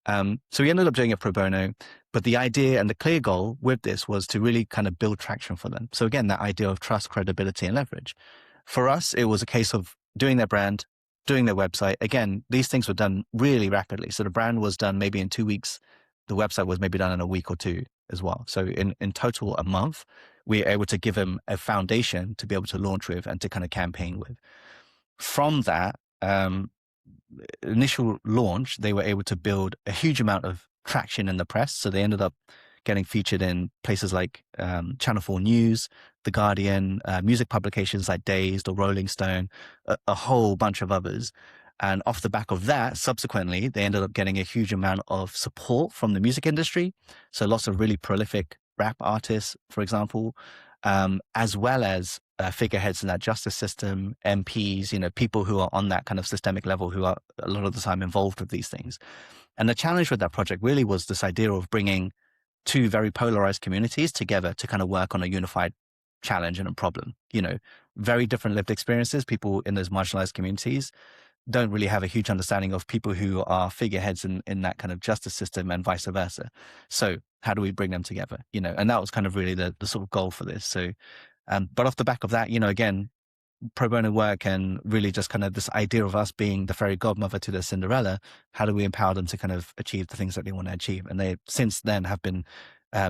So we ended up doing it pro bono, but the idea and the clear goal with this was to really kind of build traction for them. So again, that idea of trust, credibility, and leverage. For us, it was a case of doing their brand, doing their website. Again, these things were done really rapidly. So the brand was done maybe in 2 weeks. The website was maybe done in a week or two as well. So in total, a month, we were able to give them a foundation to be able to launch with and to kind of campaign with. From that, initial launch, they were able to build a huge amount of traction in the press. So they ended up getting featured in places like Channel 4 News, The Guardian, music publications like Dazed or Rolling Stone, a whole bunch of others. And off the back of that, subsequently, they ended up getting a huge amount of support from the music industry. So lots of really prolific rap artists, for example, as well as figureheads in that justice system, MPs, people who are on that kind of systemic level who are a lot of the time involved with these things. And the challenge with that project really was this idea of bringing two very polarized communities together to kind of work on a unified challenge and a problem. Very different lived experiences. People in those marginalized communities don't really have a huge understanding of people who are figureheads in that kind of justice system and vice versa. So how do we bring them together? And that was kind of really the sort of goal for this. So, but off the back of that, again, pro bono work and really just kind of this idea of us being the fairy godmother to their Cinderella, how do we empower them to kind of achieve the things that they want to achieve? And they since then have been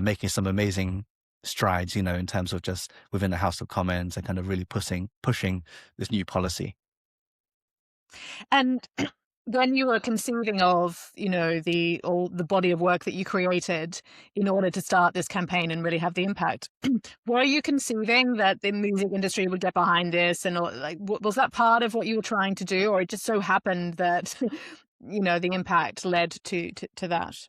making some amazing strides, in terms of just within the House of Commons and kind of really pushing this new policy. And when you were conceiving of, the body of work that you created in order to start this campaign and really have the impact, were you conceiving that the music industry would get behind this, and like was that part of what you were trying to do, or it just so happened that the impact led to that?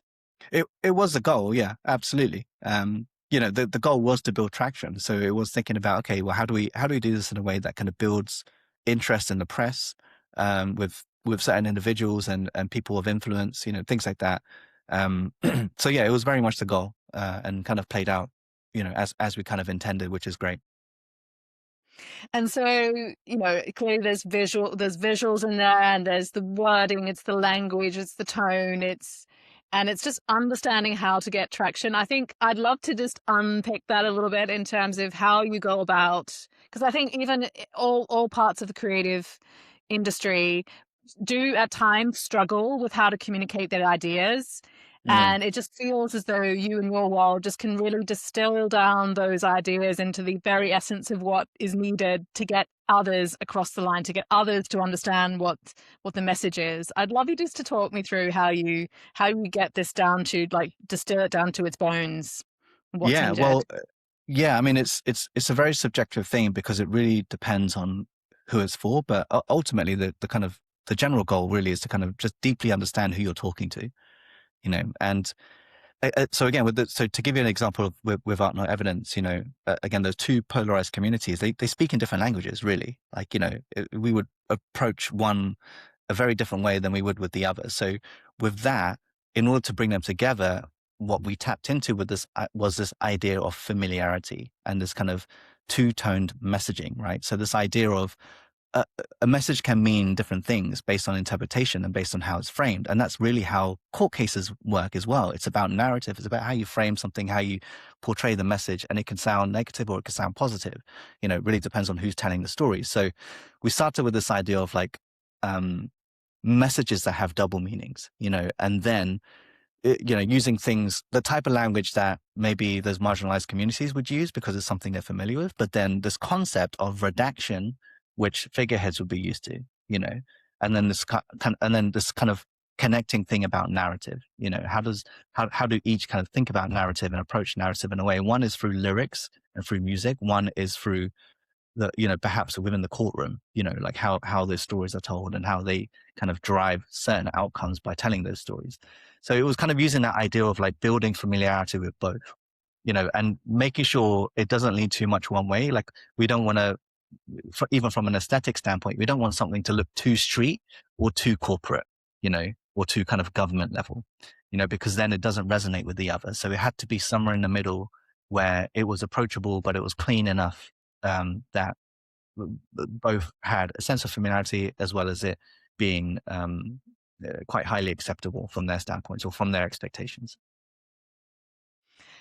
It was a goal, yeah, absolutely. The goal was to build traction. So it was thinking about, okay, well, how do we do this in a way that kind of builds interest in the press, with certain individuals and people of influence, things like that. So yeah, it was very much the goal, and kind of played out, as we kind of intended, which is great. And so, clearly there's visuals in there, and there's the wording, it's the language, it's the tone, And it's just understanding how to get traction. I think I'd love to just unpick that a little bit in terms of how you go about, because I think even all parts of the creative industry do at times struggle with how to communicate their ideas. Mm. And it just feels as though you and your world just can really distill down those ideas into the very essence of what is needed to get others across the line, to get others to understand what the message is. I'd love you just to talk me through how you get this down to, like, distill it down to its bones, what's Yeah, needed. well, yeah, I mean, it's a very subjective thing because it really depends on who it's for. But ultimately, the kind of the general goal really is to kind of just deeply understand who you're talking to, and so again, so to give you an example of with art not evidence, again, those two polarized communities, they speak in different languages, really. Like, we would approach one a very different way than we would with the other. So with that, in order to bring them together, what we tapped into with this was this idea of familiarity and this kind of two-toned messaging, right? So this idea of a message can mean different things based on interpretation and based on how it's framed. And that's really how court cases work as well. It's about narrative. It's about how you frame something, how you portray the message, and it can sound negative or it can sound positive. It really depends on who's telling the story. So we started with this idea of like messages that have double meanings, and then using things, the type of language that maybe those marginalized communities would use because it's something they're familiar with, but then this concept of redaction, which figureheads would be used to, and then this kind of connecting thing about narrative, how do each kind of think about narrative and approach narrative in a way? One is through lyrics and through music. One is through perhaps within the courtroom, like how those stories are told and how they kind of drive certain outcomes by telling those stories. So it was kind of using that idea of like building familiarity with both, and making sure it doesn't lean too much one way. Like we don't want to, even from an aesthetic standpoint, we don't want something to look too street or too corporate, or too kind of government level, because then it doesn't resonate with the other. So it had to be somewhere in the middle where it was approachable, but it was clean enough that both had a sense of familiarity as well as it being quite highly acceptable from their standpoints or from their expectations.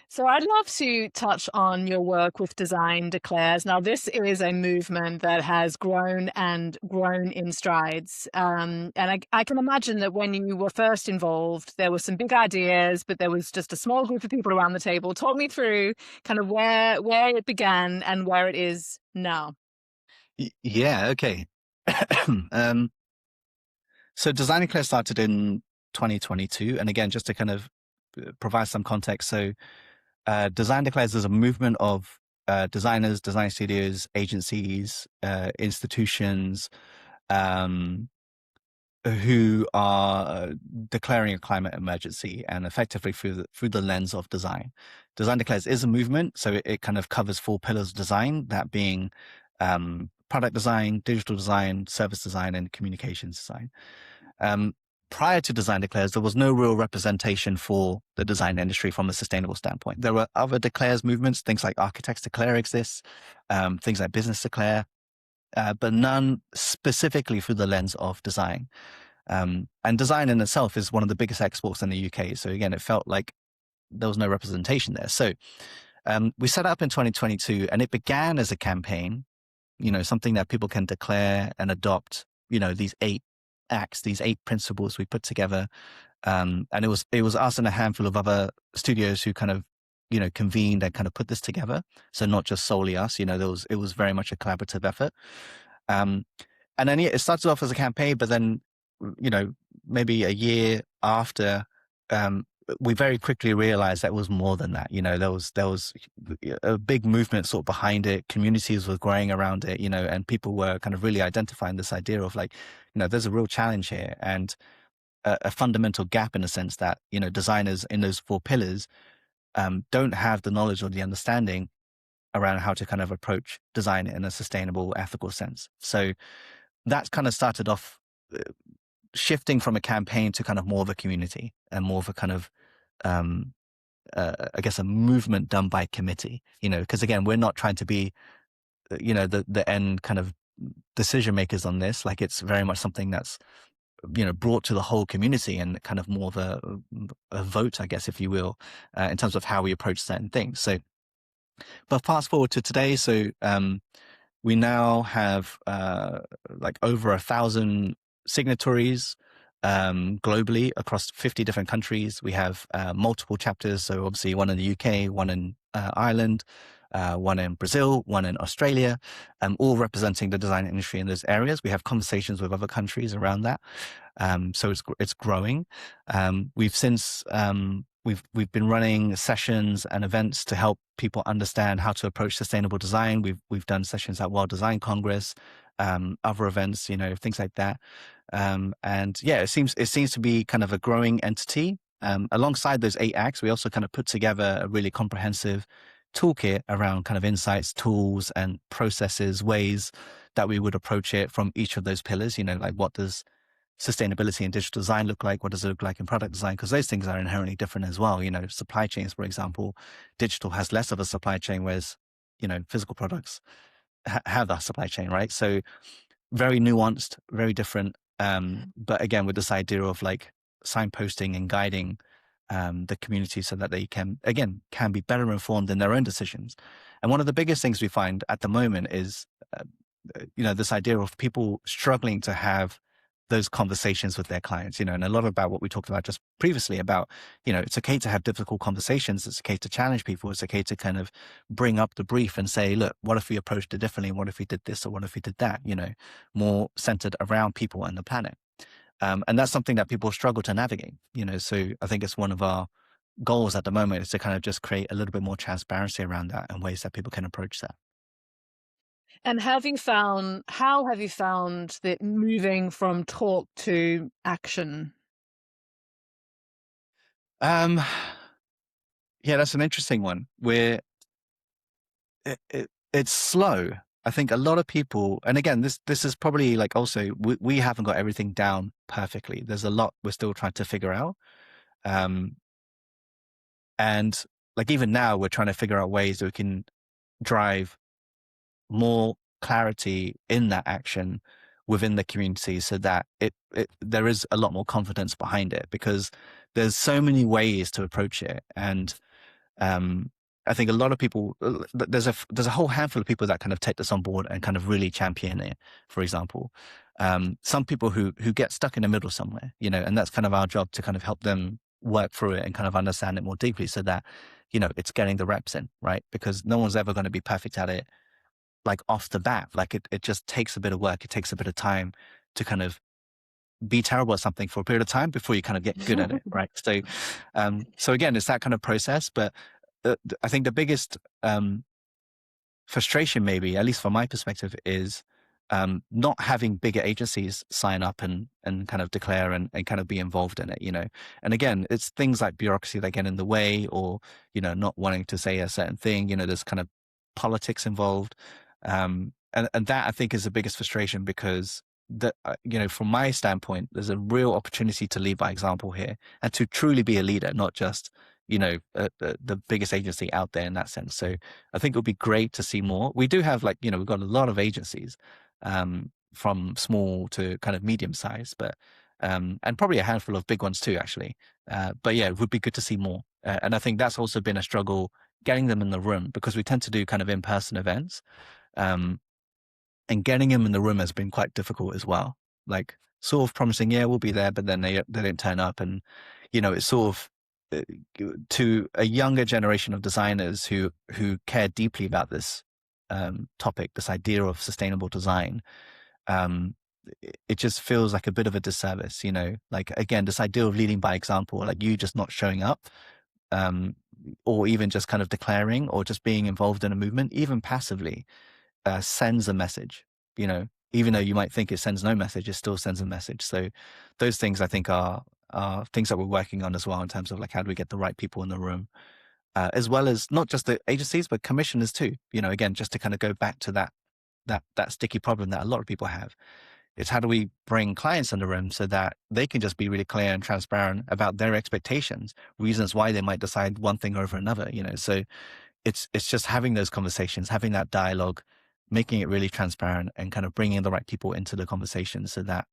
So I'd love to touch on your work with Design Declares. Now, this is a movement that has grown and grown in strides. And I can imagine that when you were first involved, there were some big ideas, but there was just a small group of people around the table. Talk me through kind of where it began and where it is now. Yeah, okay. So Design Declares started in 2022. And again, just to kind of provide some context. So Design Declares is a movement of designers, design studios, agencies, institutions who are declaring a climate emergency, and effectively through the lens of design. Design Declares is a movement, so it kind of covers 4 pillars of design, that being product design, digital design, service design, and communications design. Prior to Design Declares, there was no real representation for the design industry from a sustainable standpoint. There were other declares movements, things like Architects Declare exists, things like Business Declare, but none specifically through the lens of design. And design in itself is one of the biggest exports in the UK. So again, it felt like there was no representation there. So we set up in 2022, and it began as a campaign, something that people can declare and adopt, these 8 acts, these 8 principles we put together. And it was us and a handful of other studios who kind of, convened and kind of put this together. So not just solely us, it was very much a collaborative effort. And then it started off as a campaign, but then, maybe a year after, we very quickly realized that it was more than that. There was a big movement sort of behind it. Communities were growing around it, and people were kind of really identifying this idea of like, there's a real challenge here and a fundamental gap in the sense that, designers in those 4 pillars don't have the knowledge or the understanding around how to kind of approach design in a sustainable, ethical sense. So that's kind of started off shifting from a campaign to kind of more of a community and more of a kind of, I guess, a movement done by committee, because again, we're not trying to be, the end kind of decision makers on this. Like it's very much something that's brought to the whole community and kind of more of a vote, I guess, if you will, in terms of how we approach certain things. So, but fast forward to today, so we now have like over 1,000 signatories globally across 50 different countries. We have multiple chapters, so obviously one in the UK, one in Ireland, one in Brazil, one in Australia, all representing the design industry in those areas. We have conversations with other countries around that. So it's growing. We've been running sessions and events to help people understand how to approach sustainable design. We've done sessions at World Design Congress, other events, things like that. And yeah, it seems to be kind of a growing entity. Alongside those 8 acts, we also kind of put together a really comprehensive toolkit around kind of insights, tools, and processes, ways that we would approach it from each of those pillars. Like what does sustainability and digital design look like? What does it look like in product design? Because those things are inherently different as well. Supply chains, for example, digital has less of a supply chain, whereas, physical products have that supply chain, right? So very nuanced, very different. But again, with this idea of like signposting and guiding the community so that they can be better informed in their own decisions. And one of the biggest things we find at the moment is, this idea of people struggling to have those conversations with their clients, and a lot about what we talked about just previously about, it's okay to have difficult conversations. It's okay to challenge people. It's okay to kind of bring up the brief and say, look, what if we approached it differently? What if we did this or what if we did that, more centered around people and the planet. And that's something that people struggle to navigate, so I think it's one of our goals at the moment is to kind of just create a little bit more transparency around that and ways that people can approach that. And how have you found that moving from talk to action? Yeah, that's an interesting one. It's slow. I think a lot of people, and again, this is probably like also we haven't got everything down perfectly. There's a lot we're still trying to figure out. And like even now we're trying to figure out ways that we can drive more clarity in that action within the community so that there is a lot more confidence behind it, because there's so many ways to approach it. And I think a lot of people, there's a whole handful of people that kind of take this on board and kind of really champion it, for example. Some people who get stuck in the middle somewhere, and that's kind of our job to kind of help them work through it and kind of understand it more deeply so that, it's getting the reps in, right? Because no one's ever going to be perfect at it, like off the bat. Like it just takes a bit of work. It takes a bit of time to kind of be terrible at something for a period of time before you kind of get good at it, right? So again, it's that kind of process. But I think the biggest frustration, maybe, at least from my perspective, is not having bigger agencies sign up and kind of declare and kind of be involved in it, And again, it's things like bureaucracy that get in the way, or, not wanting to say a certain thing, there's kind of politics involved. And that I think is the biggest frustration, because from my standpoint, there's a real opportunity to lead by example here and to truly be a leader, not just, the biggest agency out there in that sense. So I think it would be great to see more. We do have we've got a lot of agencies, from small to kind of medium size, but, and probably a handful of big ones too, actually. But yeah, it would be good to see more. And I think that's also been a struggle getting them in the room, because we tend to do kind of in-person events. And getting them in the room has been quite difficult as well. Like sort of promising, yeah, we'll be there, but then they don't turn up. And, it's sort of to a younger generation of designers who care deeply about this topic, this idea of sustainable design. It just feels like a bit of a disservice, like, again, this idea of leading by example, like you just not showing up, or even just kind of declaring or just being involved in a movement, even passively, sends a message, even though you might think it sends no message, it still sends a message. So those things I think are things that we're working on as well, in terms of like, how do we get the right people in the room, as well as not just the agencies, but commissioners too, again, just to kind of go back to that sticky problem that a lot of people have. It's how do we bring clients in the room so that they can just be really clear and transparent about their expectations, reasons why they might decide one thing over another, So it's just having those conversations, having that dialogue, making it really transparent, and kind of bringing the right people into the conversation so that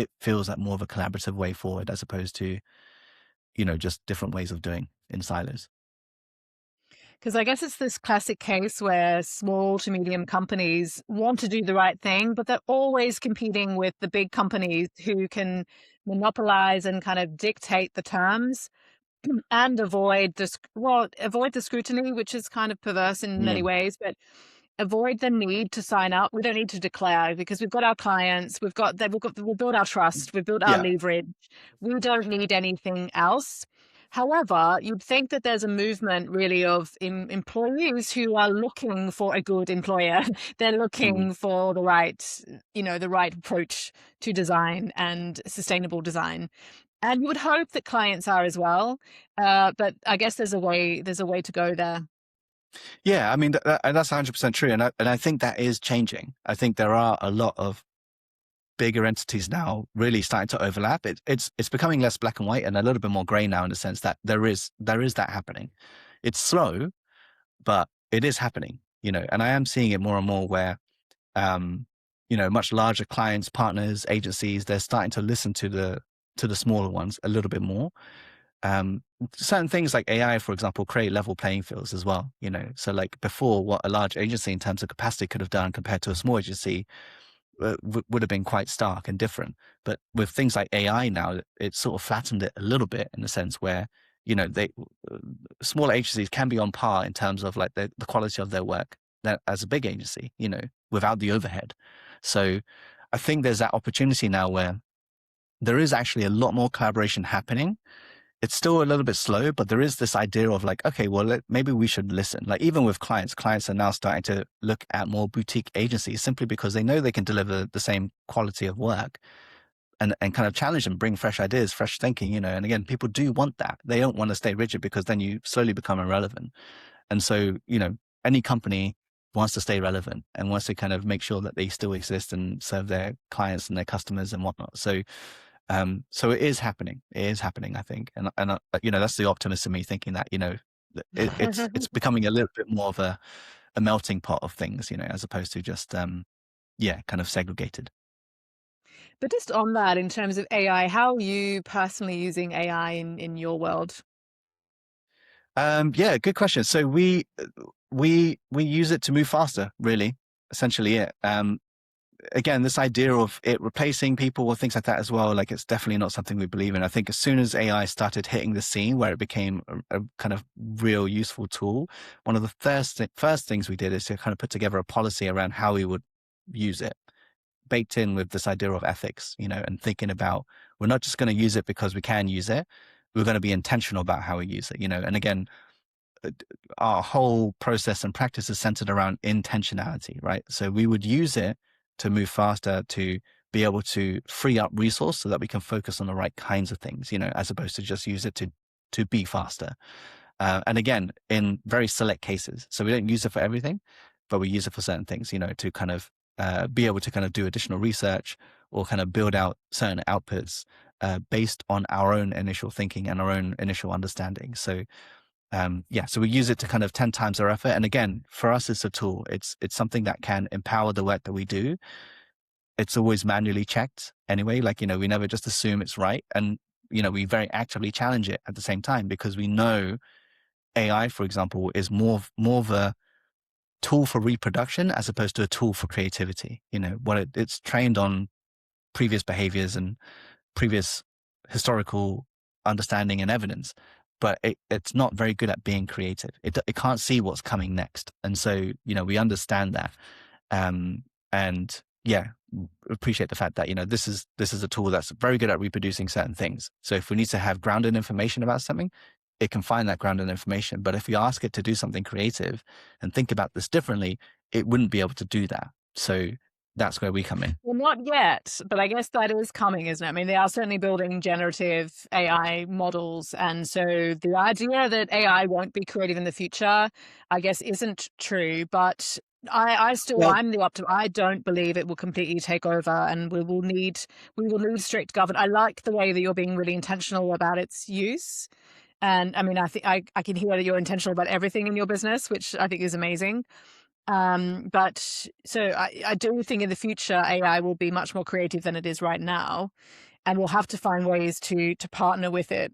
it feels like more of a collaborative way forward as opposed to, just different ways of doing in silos. Because I guess it's this classic case where small to medium companies want to do the right thing, but they're always competing with the big companies who can monopolize and kind of dictate the terms and avoid the scrutiny, which is kind of perverse in Yeah. many ways, but avoid the need to sign up. We don't need to declare because we've got our clients, we've built our trust, we've built our Yeah. leverage. We don't need anything else. However, you'd think that there's a movement really of employees who are looking for a good employer. They're Mhm. looking for the right approach to design and sustainable design. And you would hope that clients are as well. But I guess there's a way to go there. Yeah, I mean, and that's 100% true. And I think that is changing. I think there are a lot of bigger entities now really starting to overlap. It's becoming less black and white and a little bit more gray now in the sense that there is that happening. It's slow, but it is happening, and I am seeing it more and more where, um, much larger clients, partners, agencies, they're starting to listen to the smaller ones a little bit more. Certain things like AI, for example, create level playing fields as well, so like before, what a large agency in terms of capacity could have done compared to a small agency would have been quite stark and different. But with things like AI now, it sort of flattened it a little bit in the sense where, they smaller agencies can be on par in terms of like the quality of their work as a big agency, without the overhead. So I think there's that opportunity now where there is actually a lot more collaboration happening. It's still a little bit slow, but there is this idea of like, okay, well, maybe we should listen. Like even with clients are now starting to look at more boutique agencies simply because they know they can deliver the same quality of work and kind of challenge and bring fresh ideas, fresh thinking, and again, people do want that. They don't want to stay rigid because then you slowly become irrelevant. And so, any company wants to stay relevant and wants to kind of make sure that they still exist and serve their clients and their customers and whatnot. So it is happening. It is happening, I think, and that's the optimist in me thinking that it's becoming a little bit more of a melting pot of things, as opposed to just kind of segregated. But just on that, in terms of AI, how are you personally using AI in your world? Yeah, good question. So we use it to move faster, really, essentially it. Again, this idea of it replacing people or things like that as well, like it's definitely not something we believe in. I think as soon as AI started hitting the scene where it became a kind of real useful tool, one of the first things we did is to kind of put together a policy around how we would use it, baked in with this idea of ethics, and thinking about we're not just going to use it because we can use it. We're going to be intentional about how we use it, and again, our whole process and practice is centered around intentionality, right? So we would use it to move faster, to be able to free up resource so that we can focus on the right kinds of things, as opposed to just use it to be faster. And again, in very select cases. So we don't use it for everything, but we use it for certain things, to kind of be able to kind of do additional research or kind of build out certain outputs based on our own initial thinking and our own initial understanding. So so we use it to kind of 10 times our effort. And again, for us, it's a tool. It's something that can empower the work that we do. It's always manually checked anyway. Like, we never just assume it's right. And, we very actively challenge it at the same time because we know AI, for example, is more of a tool for reproduction as opposed to a tool for creativity. What it's trained on previous behaviors and previous historical understanding and evidence, but it's not very good at being creative. It can't see what's coming next. And so, we understand that. And yeah, appreciate the fact that, this is a tool that's very good at reproducing certain things. So if we need to have grounded information about something, it can find that grounded information. But if we ask it to do something creative and think about this differently, it wouldn't be able to do that. So that's where we come in. Well, not yet, but I guess that is coming, isn't it? I mean, they are certainly building generative AI models. And so the idea that AI won't be creative in the future, I guess, isn't true. But Well, I'm the optimist. I don't believe it will completely take over and we will need strict governance. I like the way that you're being really intentional about its use. And I mean, I think I can hear that you're intentional about everything in your business, which I think is amazing. But so I do think in the future AI will be much more creative than it is right now, and we'll have to find ways to partner with it.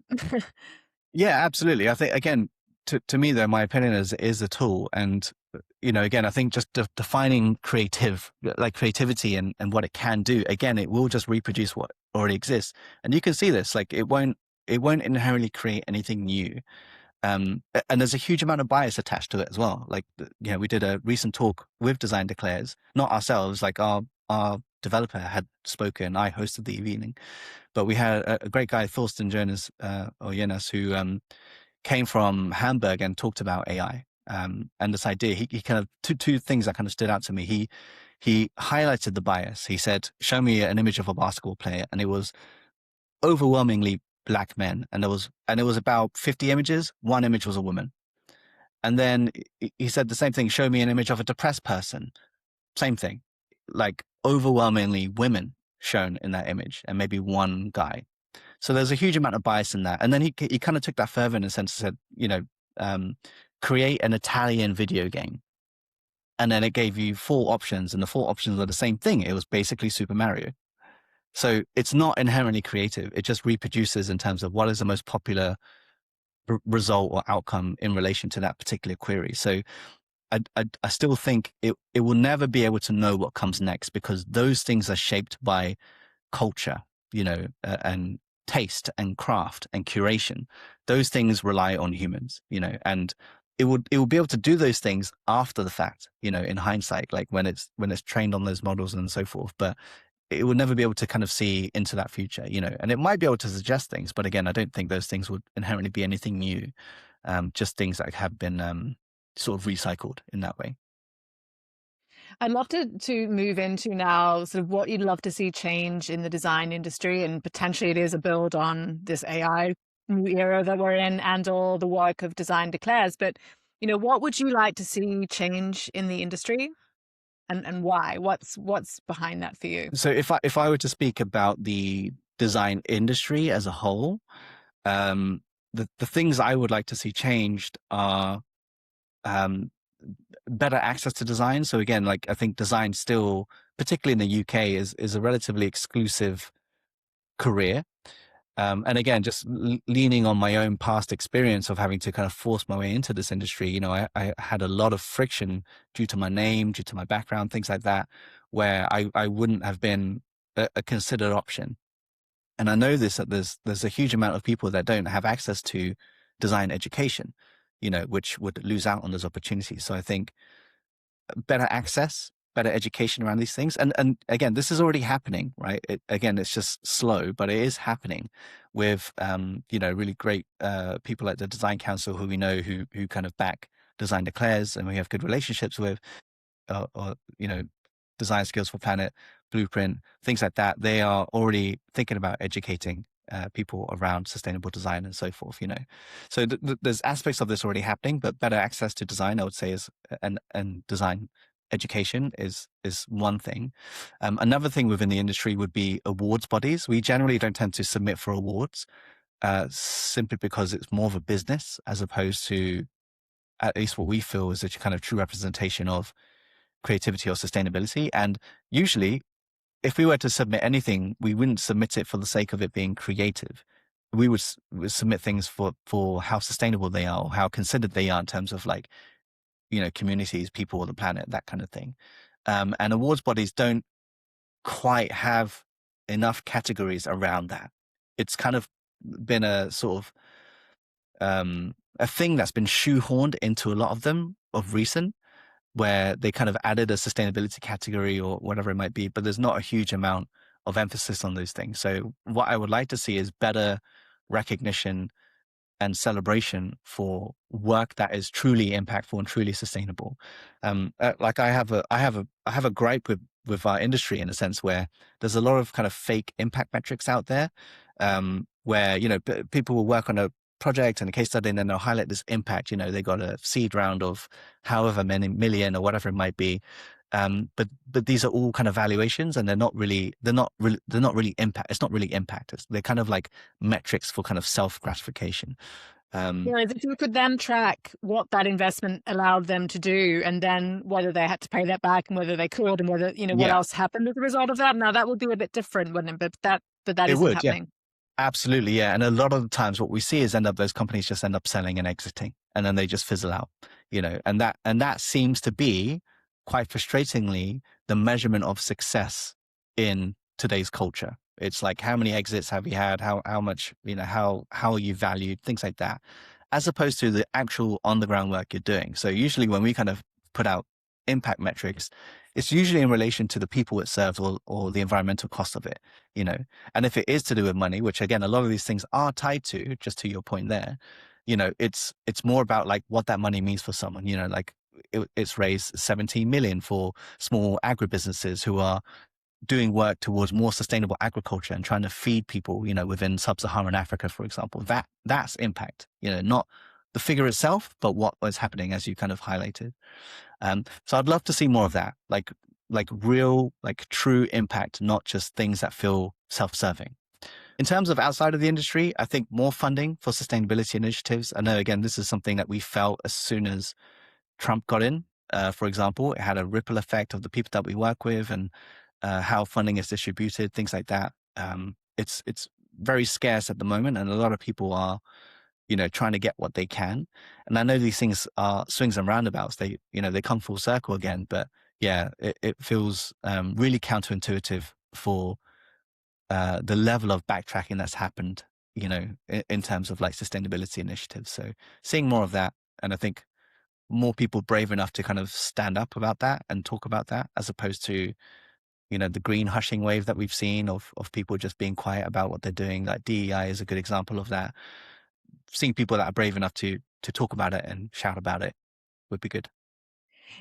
Yeah, absolutely. I think, again, to me though, my opinion is a tool. And, again, I think just defining creativity and what it can do, again, it will just reproduce what already exists. And you can see this, like it won't inherently create anything new. And there's a huge amount of bias attached to it as well. Like, we did a recent talk with Design Declares, not ourselves, like our developer had spoken, I hosted the evening, but we had a great guy, Thorsten Jonas, or Jonas, who came from Hamburg and talked about AI. And this idea, he kind of, two things that kind of stood out to me. He highlighted the bias. He said, show me an image of a basketball player, and it was overwhelmingly black men. And it was about 50 images. One image was a woman. And then he said the same thing, show me an image of a depressed person. Same thing, like overwhelmingly women shown in that image and maybe one guy. So there's a huge amount of bias in that. And then he kind of took that further in a sense and said, create an Italian video game. And then it gave you 4 options, and the 4 options were the same thing. It was basically Super Mario. So it's not inherently creative. It just reproduces in terms of what is the most popular result or outcome in relation to that particular query. So I still think it will never be able to know what comes next, because those things are shaped by culture, and taste and craft and curation. Those things rely on humans, and it will be able to do those things after the fact, in hindsight, like when it's trained on those models and so forth. But it will never be able to kind of see into that future, and it might be able to suggest things, but again, I don't think those things would inherently be anything new. Just things that have been sort of recycled in that way. I'd love to move into now sort of what you'd love to see change in the design industry, and potentially it is a build on this AI new era that we're in and all the work of Design Declares. But, what would you like to see change in the industry, and why? What's behind that for you? So if I were to speak about the design industry as a whole, the things I would like to see changed are better access to design. So again, like I think design still, particularly in the UK, is a relatively exclusive career. And again, just leaning on my own past experience of having to kind of force my way into this industry, I had a lot of friction due to my name, due to my background, things like that, where I wouldn't have been a considered option. And I know this, that there's a huge amount of people that don't have access to design education, which would lose out on those opportunities. So I think better access, better education around these things. And again, this is already happening, right? Again, it's just slow, but it is happening with, really great people like the Design Council who we know who kind of back Design Declares and we have good relationships with, or Design Skills for Planet, Blueprint, things like that. They are already thinking about educating people around sustainable design and so forth, So there's aspects of this already happening, but better access to design, I would say, is and design education is one thing. Another thing within the industry would be awards bodies. We generally don't tend to submit for awards simply because it's more of a business as opposed to, at least what we feel, is a kind of true representation of creativity or sustainability. And usually, if we were to submit anything, we wouldn't submit it for the sake of it being creative. We would submit things for how sustainable they are or how considered they are in terms of like, communities, people, or the planet, that kind of thing. And awards bodies don't quite have enough categories around that. It's kind of been a sort of a thing that's been shoehorned into a lot of them of recent, where they kind of added a sustainability category or whatever it might be, but there's not a huge amount of emphasis on those things. So what I would like to see is better recognition and celebration for work that is truly impactful and truly sustainable. Like I have a gripe with our industry in a sense where there's a lot of kind of fake impact metrics out there, where people will work on a project and a case study and then they'll highlight this impact. They got a seed round of however many million or whatever it might be. But these are all kind of valuations, and they're not really impact. It's not really impact. They're kind of like metrics for kind of self gratification. Whereas if you could then track what that investment allowed them to do, and then whether they had to pay that back and whether they could, and whether, what Yeah, else happened as a result of that, now that would be a bit different, wouldn't it? But that it isn't would. Yeah, happening. absolutely. Yeah. And a lot of the times what we see is those companies just end up selling and exiting, and then they just fizzle out, and that seems to be quite frustratingly the measurement of success in today's culture. It's like, how many exits have you had? How much, how are you valued? Things like that, as opposed to the actual on the ground work you're doing. So usually when we kind of put out impact metrics, it's usually in relation to the people it serves, or the environmental cost of it, and if it is to do with money, which again, a lot of these things are tied to, just to your point there, it's more about like what that money means for someone, like it's raised 17 million for small agribusinesses who are doing work towards more sustainable agriculture and trying to feed people, within sub-Saharan Africa, for example. That's impact, not the figure itself, but what was happening, as you kind of highlighted. So I'd love to see more of that, like real, like true impact, not just things that feel self-serving. In terms of outside of the industry, I think more funding for sustainability initiatives. I know, again, this is something that we felt as soon as Trump got in. For example, it had a ripple effect of the people that we work with, and how funding is distributed, things like that. It's very scarce at the moment, and a lot of people are, trying to get what they can. And I know these things are swings and roundabouts. They come full circle again. But yeah, it feels really counterintuitive for the level of backtracking that's happened, in terms of like sustainability initiatives. So seeing more of that, and I think more people brave enough to kind of stand up about that and talk about that, as opposed to, the green hushing wave that we've seen of people just being quiet about what they're doing. Like DEI is a good example of that. Seeing people that are brave enough to talk about it and shout about it would be good.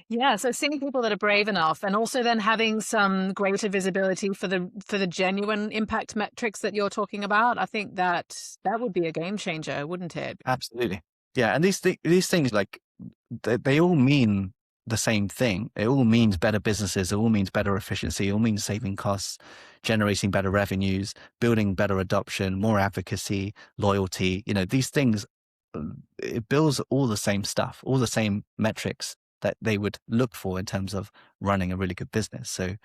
Yeah, so seeing people that are brave enough, and also then having some greater visibility for the genuine impact metrics that you're talking about, I think that would be a game changer, wouldn't it? Absolutely. Yeah, and these things, like, they all mean the same thing. It all means better businesses. It all means better efficiency. It all means saving costs, generating better revenues, building better adoption, more advocacy, loyalty. These things, it builds all the same stuff, all the same metrics that they would look for in terms of running a really good business. So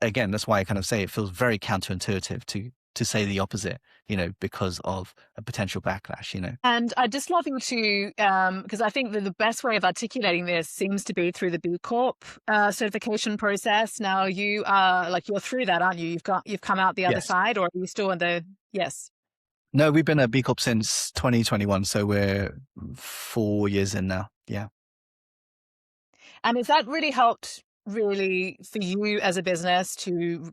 again, that's why I kind of say it feels very counterintuitive to say the opposite, because of a potential backlash, And I'd just love you to, because I think that the best way of articulating this seems to be through the B Corp certification process. Now you are you're through that, aren't you? You've come out the other Yes. side, or are you still in the yes? No, we've been a B Corp since 2021, so we're 4 years in now. Yeah. And has that really helped, really, for you as a business to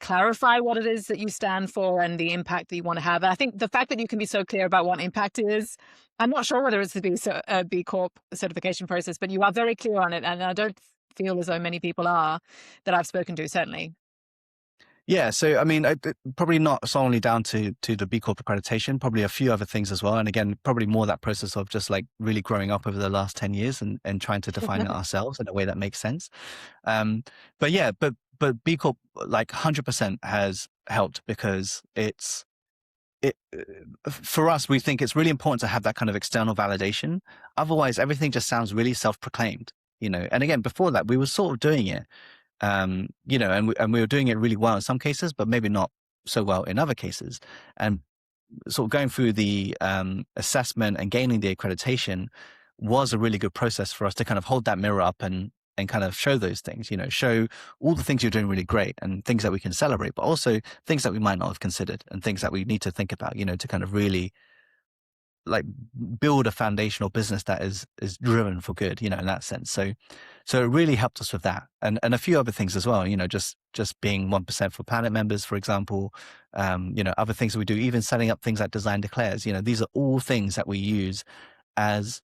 clarify what it is that you stand for and the impact that you want to have? And I think the fact that you can be so clear about what impact is, I'm not sure whether it's a B Corp certification process, but you are very clear on it. And I don't feel as though many people are that I've spoken to, certainly. Yeah, so I mean, probably not solely down to the B Corp accreditation, probably a few other things as well. And again, probably more that process of just like really growing up over the last 10 years and trying to define it ourselves in a way that makes sense. But yeah, but B Corp, like, 100% has helped, because for us, we think it's really important to have that kind of external validation. Otherwise, everything just sounds really self-proclaimed, and again, before that, we were sort of doing it, and we were doing it really well in some cases, but maybe not so well in other cases. And sort of going through the assessment and gaining the accreditation was a really good process for us to kind of hold that mirror up and kind of show those things, show all the things you're doing really great and things that we can celebrate, but also things that we might not have considered and things that we need to think about, to kind of really like build a foundational business that is driven for good, in that sense. So it really helped us with that, and a few other things as well, just being 1% for Planet members, for example, other things that we do, even setting up things like design declares. These are all things that we use as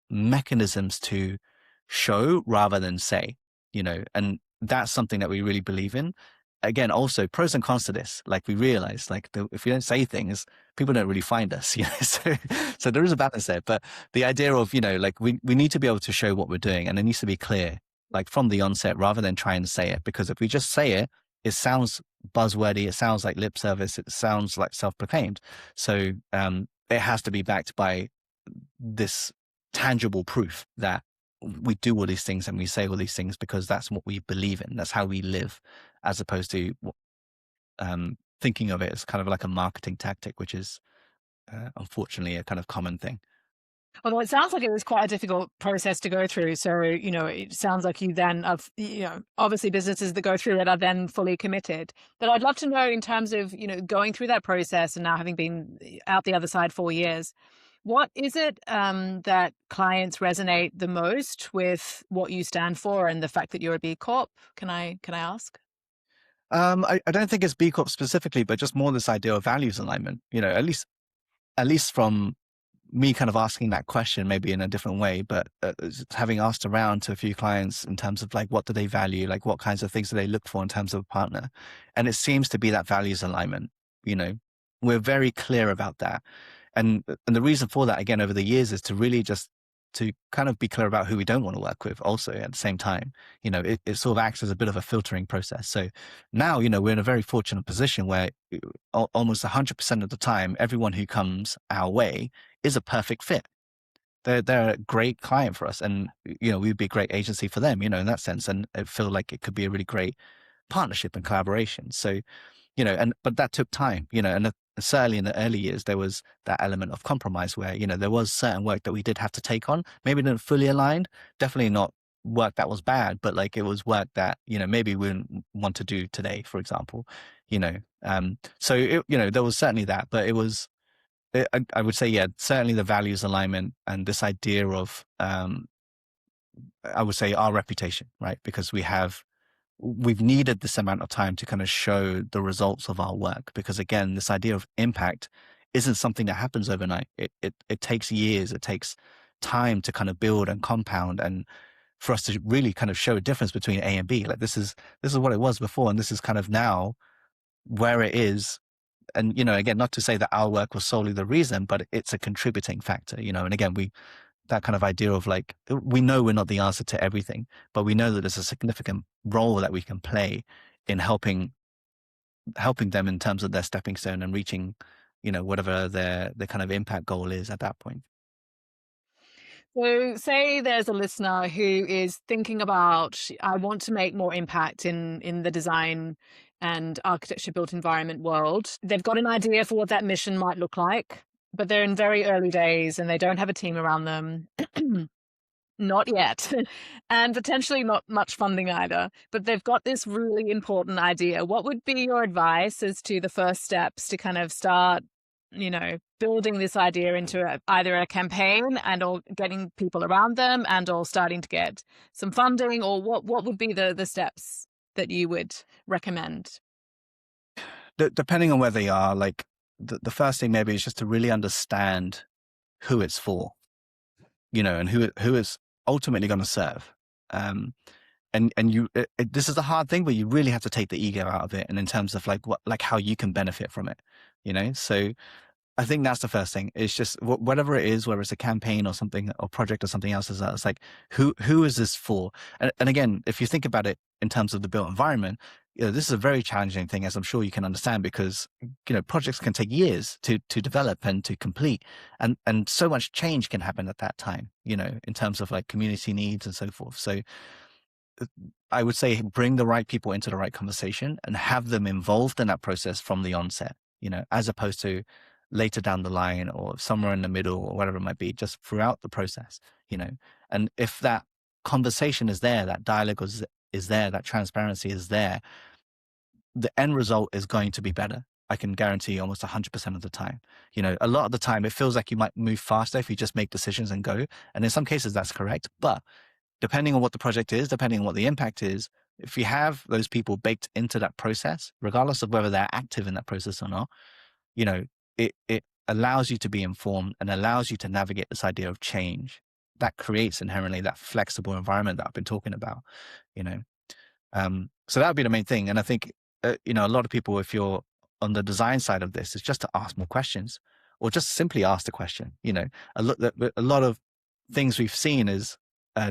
mechanisms to show rather than say, and that's something that we really believe in. Again, also pros and cons to this. Like, we realize, like, if we don't say things, people don't really find us. So there is a balance there. But the idea of, like, we need to be able to show what we're doing, and it needs to be clear, like, from the onset, rather than try and say it. Because if we just say it, it sounds buzzwordy, it sounds like lip service, it sounds like self-proclaimed. So it has to be backed by this tangible proof that we do all these things and we say all these things because that's what we believe in. That's how we live, as opposed to thinking of it as kind of like a marketing tactic, which is unfortunately a kind of common thing. Although it sounds like it was quite a difficult process to go through. So, it sounds like you then have, obviously businesses that go through it are then fully committed. But I'd love to know in terms of, going through that process and now having been out the other side 4 years, what is it that clients resonate the most with what you stand for and the fact that you're a B Corp? Can I ask? I don't think it's B Corp specifically, but just more this idea of values alignment, at least from me kind of asking that question, maybe in a different way, but having asked around to a few clients in terms of like, what do they value? Like what kinds of things do they look for in terms of a partner? And it seems to be that values alignment, we're very clear about that. And the reason for that, again, over the years is to really just to kind of be clear about who we don't want to work with also at the same time. It sort of acts as a bit of a filtering process. So now, we're in a very fortunate position where almost 100% of the time, everyone who comes our way is a perfect fit. They're a great client for us. And, we'd be a great agency for them, in that sense. And I feel like it could be a really great partnership and collaboration. So, but that took time, and certainly in the early years, there was that element of compromise where, there was certain work that we did have to take on, maybe not fully aligned, definitely not work that was bad, but like it was work that, maybe we wouldn't want to do today, for example, so, there was certainly that, but it was, I would say, yeah, certainly the values alignment and this idea of, I would say our reputation, right? Because we've needed this amount of time to kind of show the results of our work. Because again, this idea of impact isn't something that happens overnight. It takes years. It takes time to kind of build and compound, and for us to really kind of show a difference between A and B. Like this is what it was before, and this is kind of now where it is. And, again, not to say that our work was solely the reason, but it's a contributing factor, and again, that kind of idea of like, we know we're not the answer to everything, but we know that there's a significant role that we can play in helping them in terms of their stepping stone and reaching, whatever their kind of impact goal is at that point. So say there's a listener who is thinking about, I want to make more impact in the design and architecture built environment world. They've got an idea for what that mission might look like, but they're in very early days and they don't have a team around them. Not yet. And potentially not much funding either. But they've got this really important idea. What would be your advice as to the first steps to kind of start, building this idea into either a campaign and or getting people around them and or starting to get some funding? Or what would be the steps that you would recommend? Depending on where they are, like the first thing maybe is just to really understand who it's for, and who it's ultimately going to serve. And this is a hard thing, but you really have to take the ego out of it. And in terms of like how you can benefit from it, so I think that's the first thing. It's just whatever it is, whether it's a campaign or something or project or something else, it's like, who is this for? And again, if you think about it in terms of the built environment, this is a very challenging thing, as I'm sure you can understand, because, projects can take years to develop and to complete. And so much change can happen at that time, in terms of like community needs and so forth. So I would say bring the right people into the right conversation and have them involved in that process from the onset, as opposed to later down the line or somewhere in the middle or whatever it might be, just throughout the process, and if that conversation is there, that dialogue is there, that transparency is there, the end result is going to be better. I can guarantee almost 100% of the time. A lot of the time it feels like you might move faster if you just make decisions and go. And in some cases that's correct. But depending on what the project is, depending on what the impact is, if you have those people baked into that process, regardless of whether they're active in that process or not, it allows you to be informed and allows you to navigate this idea of change that creates inherently that flexible environment that I've been talking about, so that would be the main thing. And I think, a lot of people, if you're on the design side of this, is just to ask more questions or just simply ask the question. A lot of things we've seen is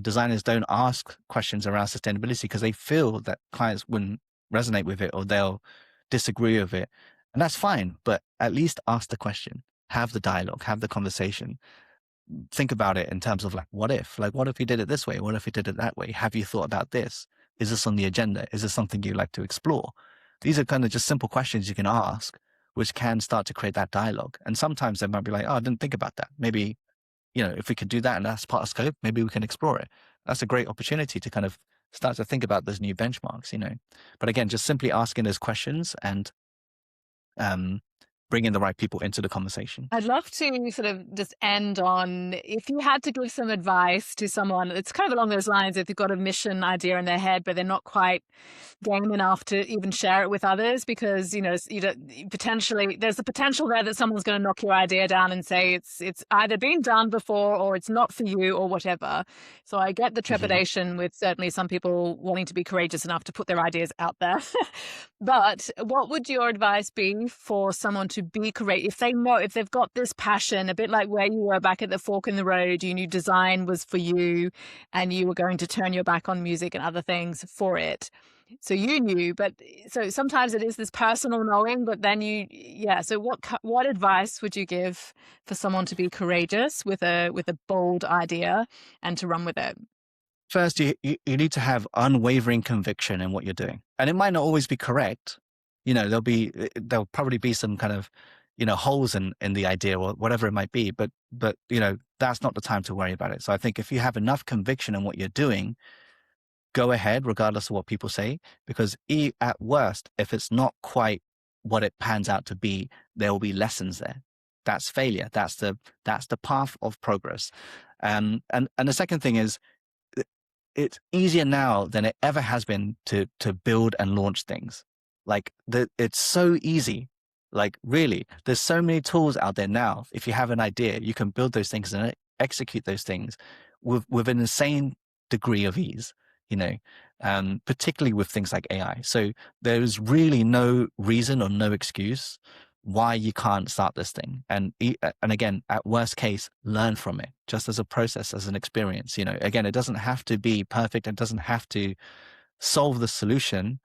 designers don't ask questions around sustainability because they feel that clients wouldn't resonate with it or they'll disagree with it. And that's fine, but at least ask the question. have the dialogue, have the conversation. Think about it in terms of like, what if? Like, what if we did it this way? What if we did it that way? Have you thought about this? Is this on the agenda? Is this something you'd like to explore? These are kind of just simple questions you can ask, which can start to create that dialogue. And sometimes they might be like, oh, I didn't think about that. Maybe, if we could do that and that's part of scope, maybe we can explore it. That's a great opportunity to kind of start to think about those new benchmarks. But again, just simply asking those questions and bringing the right people into the conversation. I'd love to sort of just end on, if you had to give some advice to someone, it's kind of along those lines, if they've got a mission idea in their head, but they're not quite game enough to even share it with others because, potentially there's the potential there that someone's going to knock your idea down and say it's either been done before or it's not for you or whatever. So I get the trepidation with certainly some people wanting to be courageous enough to put their ideas out there. But what would your advice be for someone to be courageous if they've got this passion, a bit like where you were back at the fork in the road, you knew design was for you and you were going to turn your back on music and other things for it. So you knew, but so sometimes it is this personal knowing, but then so what advice would you give for someone to be courageous with a bold idea and to run with it? First, you need to have unwavering conviction in what you're doing. And it might not always be correct. There'll probably be some kind of, holes in the idea or whatever it might be, but that's not the time to worry about it. So I think if you have enough conviction in what you're doing, go ahead, regardless of what people say, because at worst, if it's not quite what it pans out to be, there will be lessons there. That's failure. That's the path of progress. And the second thing is, it's easier now than it ever has been to build and launch things. It's so easy. Like really, there's so many tools out there now. If you have an idea, you can build those things and execute those things with an insane degree of ease, particularly with things like AI. So there's really no reason or no excuse why you can't start this thing. And again, at worst case, learn from it just as a process, as an experience. Again, it doesn't have to be perfect. It doesn't have to solve the solution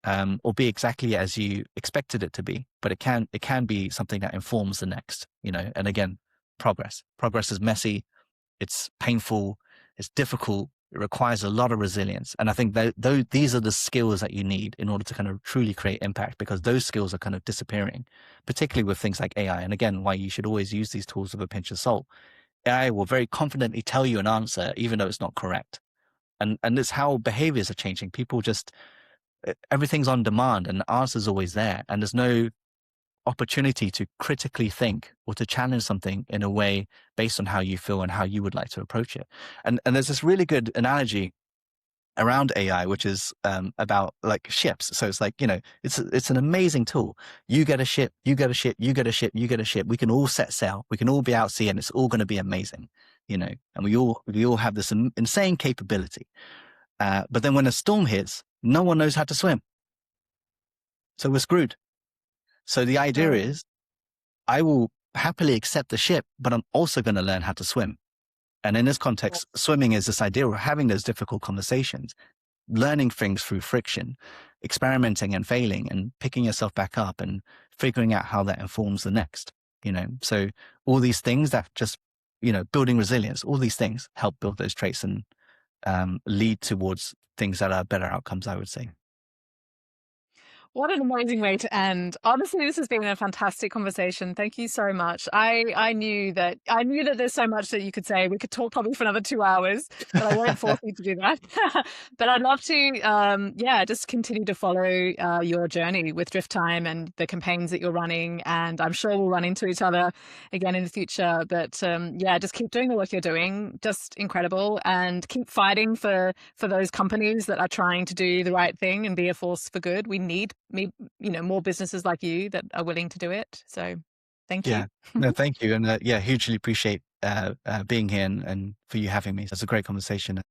or be exactly as you expected it to be, but it can be something that informs the next. And again, progress is messy, it's painful, it's difficult. It requires a lot of resilience. And I think these are the skills that you need in order to kind of truly create impact, because those skills are kind of disappearing, particularly with things like AI. And again, why you should always use these tools with a pinch of salt. AI will very confidently tell you an answer, even though it's not correct. And it's how behaviors are changing. Everything's on demand and the answer's always there. And there's no opportunity to critically think or to challenge something in a way based on how you feel and how you would like to approach it. And there's this really good analogy around AI, which is about like ships. So it's like, it's an amazing tool. You get a ship, you get a ship, you get a ship, you get a ship. We can all set sail. We can all be out sea and it's all going to be amazing, and we all have this insane capability. But then when a storm hits, no one knows how to swim. So we're screwed. So the idea is, I will happily accept the ship, but I'm also going to learn how to swim. And in this context, swimming is this idea of having those difficult conversations, learning things through friction, experimenting and failing and picking yourself back up and figuring out how that informs the next, So all these things that just, building resilience, all these things help build those traits and lead towards things that are better outcomes, I would say. What an amazing way to end. Honestly, this has been a fantastic conversation. Thank you so much. I knew that there's so much that you could say. We could talk probably for another 2 hours, but I won't force you to do that. But I'd love to, just continue to follow your journey with DriftTime and the campaigns that you're running. And I'm sure we'll run into each other again in the future. But just keep doing the work you're doing. Just incredible. And keep fighting for those companies that are trying to do the right thing and be a force for good. We need more businesses like you that are willing to do it. So thank you. Yeah, no, thank you. And hugely appreciate being here and for you having me. It's a great conversation.